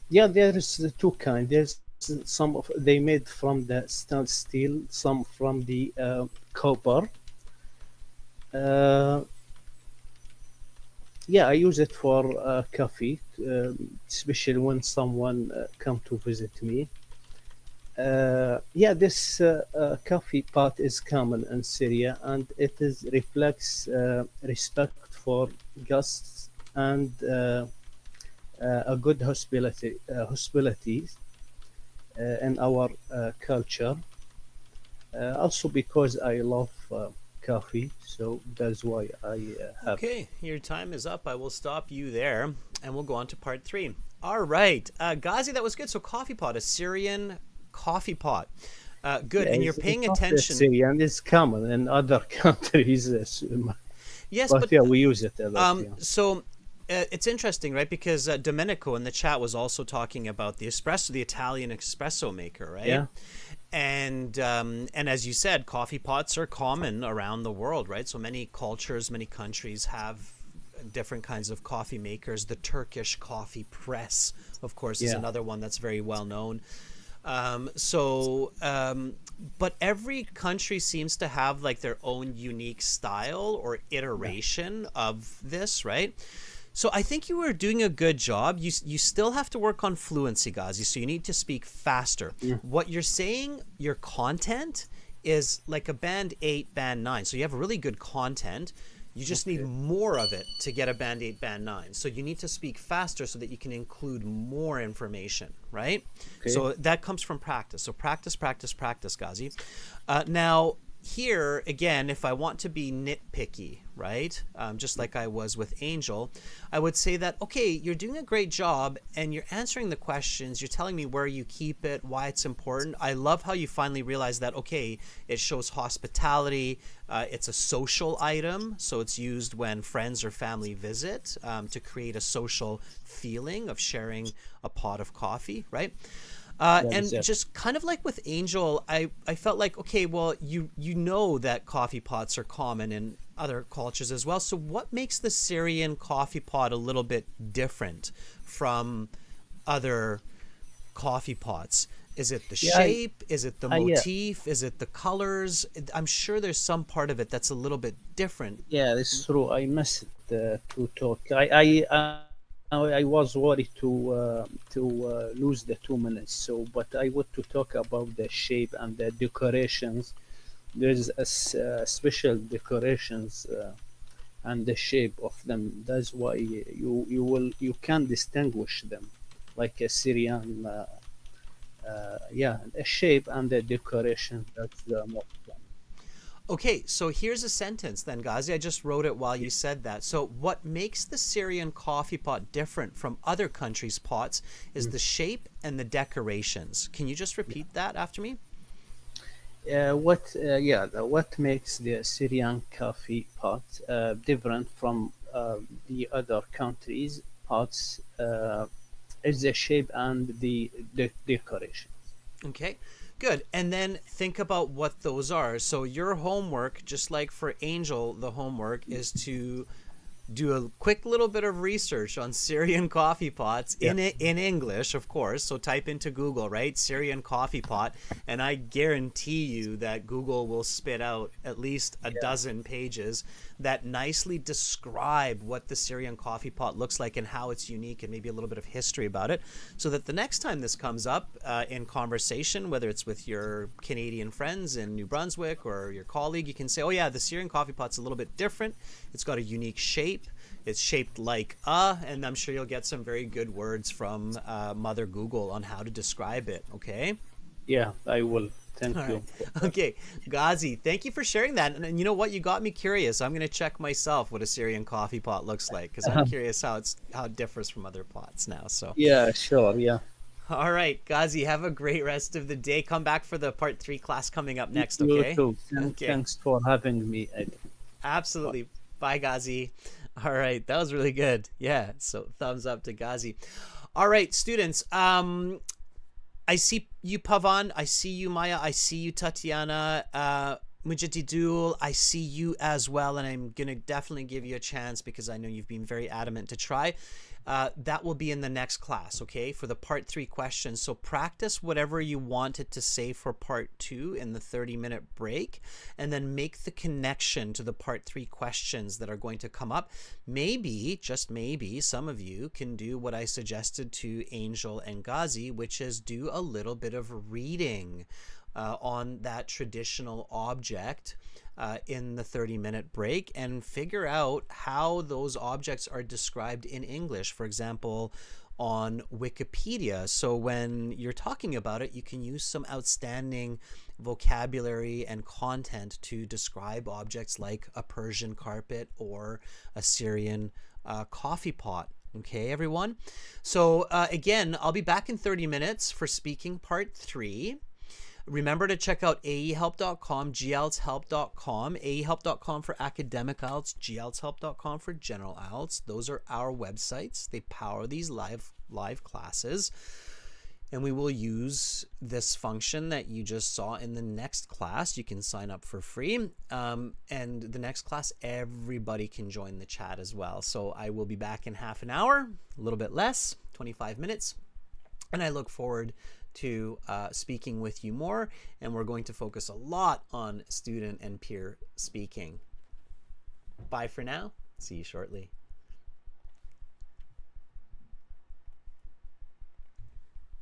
yeah, there's two kind. There's some of they made from the stainless steel, some from the copper. Uh, yeah, I use it for coffee, especially when someone come to visit me. Yeah, this coffee pot is common in Syria, and it is reflects respect for guests and a good hospitality in our culture. Also because I love coffee, so that's why I have. Okay, your time is up. I will stop you there and we'll go on to part three. All right. Ghazi, that was good. So, coffee pot, a Syrian coffee pot. Good. Yeah, And you're it's paying not the attention. Syrian. It's common in other countries, Yes, but but yeah, we use it a lot. Um, Yeah, so it's interesting, right? Because Domenico in the chat was also talking about the espresso, the Italian espresso maker, right? yeah, And as you said, coffee pots are common around the world, right? So many cultures, many countries have different kinds of coffee makers. The Turkish coffee press, of course, is yeah, another one that's very well known. But every country seems to have like their own unique style or yeah, iteration of this, right? So I think you were doing a good job. You still have to work on fluency, Ghazi. So you need to speak faster. yeah. What you're saying, your content is like a band 8, band 9. So you have really good content. You just need Okay, more of it to get a band 8, band 9. So you need to speak faster so that you can include more information, right? okay, So that comes from practice. So practice, practice, practice, Ghazi. Now, here again, if I want to be nitpicky, right, just like I was with Angel, I would say that, okay, you're doing a great job and you're answering the questions, you're telling me where you keep it, why it's important. I love how you finally realize that, okay, it shows hospitality, it's a social item, so it's used when friends or family visit, to create a social feeling of sharing a pot of coffee, right? yeah, And exactly. just kind of like with Angel, I felt like, okay, well, you know that coffee pots are common in other cultures as well. So what makes the Syrian coffee pot a little bit different from other coffee pots? Is it the Yeah, shape? Is it the yeah, motif? Is it the colors? I'm sure there's some part of it that's a little bit different. yeah, it's true. I missed to talk. I was worried to lose the 2 minutes. So, but I want to talk about the shape and the decorations. There's special decorations and the shape of them. That's why you can distinguish them, like a Syrian. Yeah, the shape and the decoration. That's the most fun. Okay, so here's a sentence then, Ghazi. I just wrote it while you said that. So, what makes the Syrian coffee pot different from other countries' pots is Mm. the shape and the decorations. Can you just Yeah. repeat that after me? What makes the Syrian coffee pot different from the other countries' pots is the shape and the decoration. Okay, good. And then think about what those are. So, your homework, just like for Angel, the homework is to do a quick little bit of research on Syrian coffee pots Yeah, in English, of course. So type into Google, right? Syrian coffee pot, and I guarantee you that Google will spit out at least a yeah, dozen pages that nicely describe what the Syrian coffee pot looks like and how it's unique and maybe a little bit of history about it, so that the next time this comes up in conversation, whether it's with your Canadian friends in New Brunswick or your colleague, you can say, "Oh yeah, the Syrian coffee pot's a little bit different. It's got a unique shape. It's shaped like and I'm sure you'll get some very good words from Mother Google on how to describe it." Okay. yeah. I will. All Thank right. you for that. Okay. Ghazi, thank you for sharing that. And you know what? You got me curious. I'm going to check myself what a Syrian coffee pot looks like because I'm curious how it differs from other pots now. So, Yeah, sure. Yeah. all right, Ghazi, have a great rest of the day. Come back for the part 3 class coming up next. You Okay. too. Okay. Thanks for having me. Ed. Absolutely. Bye, Ghazi. All right, that was really good. Yeah, so thumbs up to Ghazi. All right, students. I see you, Pavan. I see you, Maya. I see you, Tatiana. Mujadidul, I see you as well, and I'm gonna definitely give you a chance because I know you've been very adamant to try. That will be in the next class, okay, for the part 3 questions. So practice whatever you wanted to say for part 2 in the 30-minute break, and then make the connection to the part 3 questions that are going to come up. Maybe, just maybe, some of you can do what I suggested to Angel and Ghazi, which is do a little bit of reading on that traditional object in the 30-minute break and figure out how those objects are described in English. For example, on Wikipedia. So when you're talking about it, you can use some outstanding vocabulary and content to describe objects like a Persian carpet or a Syrian coffee pot. Okay, everyone? So again, I'll be back in 30 minutes for speaking part 3. Remember to check out aehelp.com, gieltshelp.com, aehelp.com for academic IELTS, gieltshelp.com for general IELTS. Those are our websites. They power these live classes. And we will use this function that you just saw in the next class. You can sign up for free. And the next class, everybody can join the chat as well. So I will be back in half an hour, a little bit less, 25 minutes. And I look forward to speaking with you more. And we're going to focus a lot on student and peer speaking. Bye for now. See you shortly.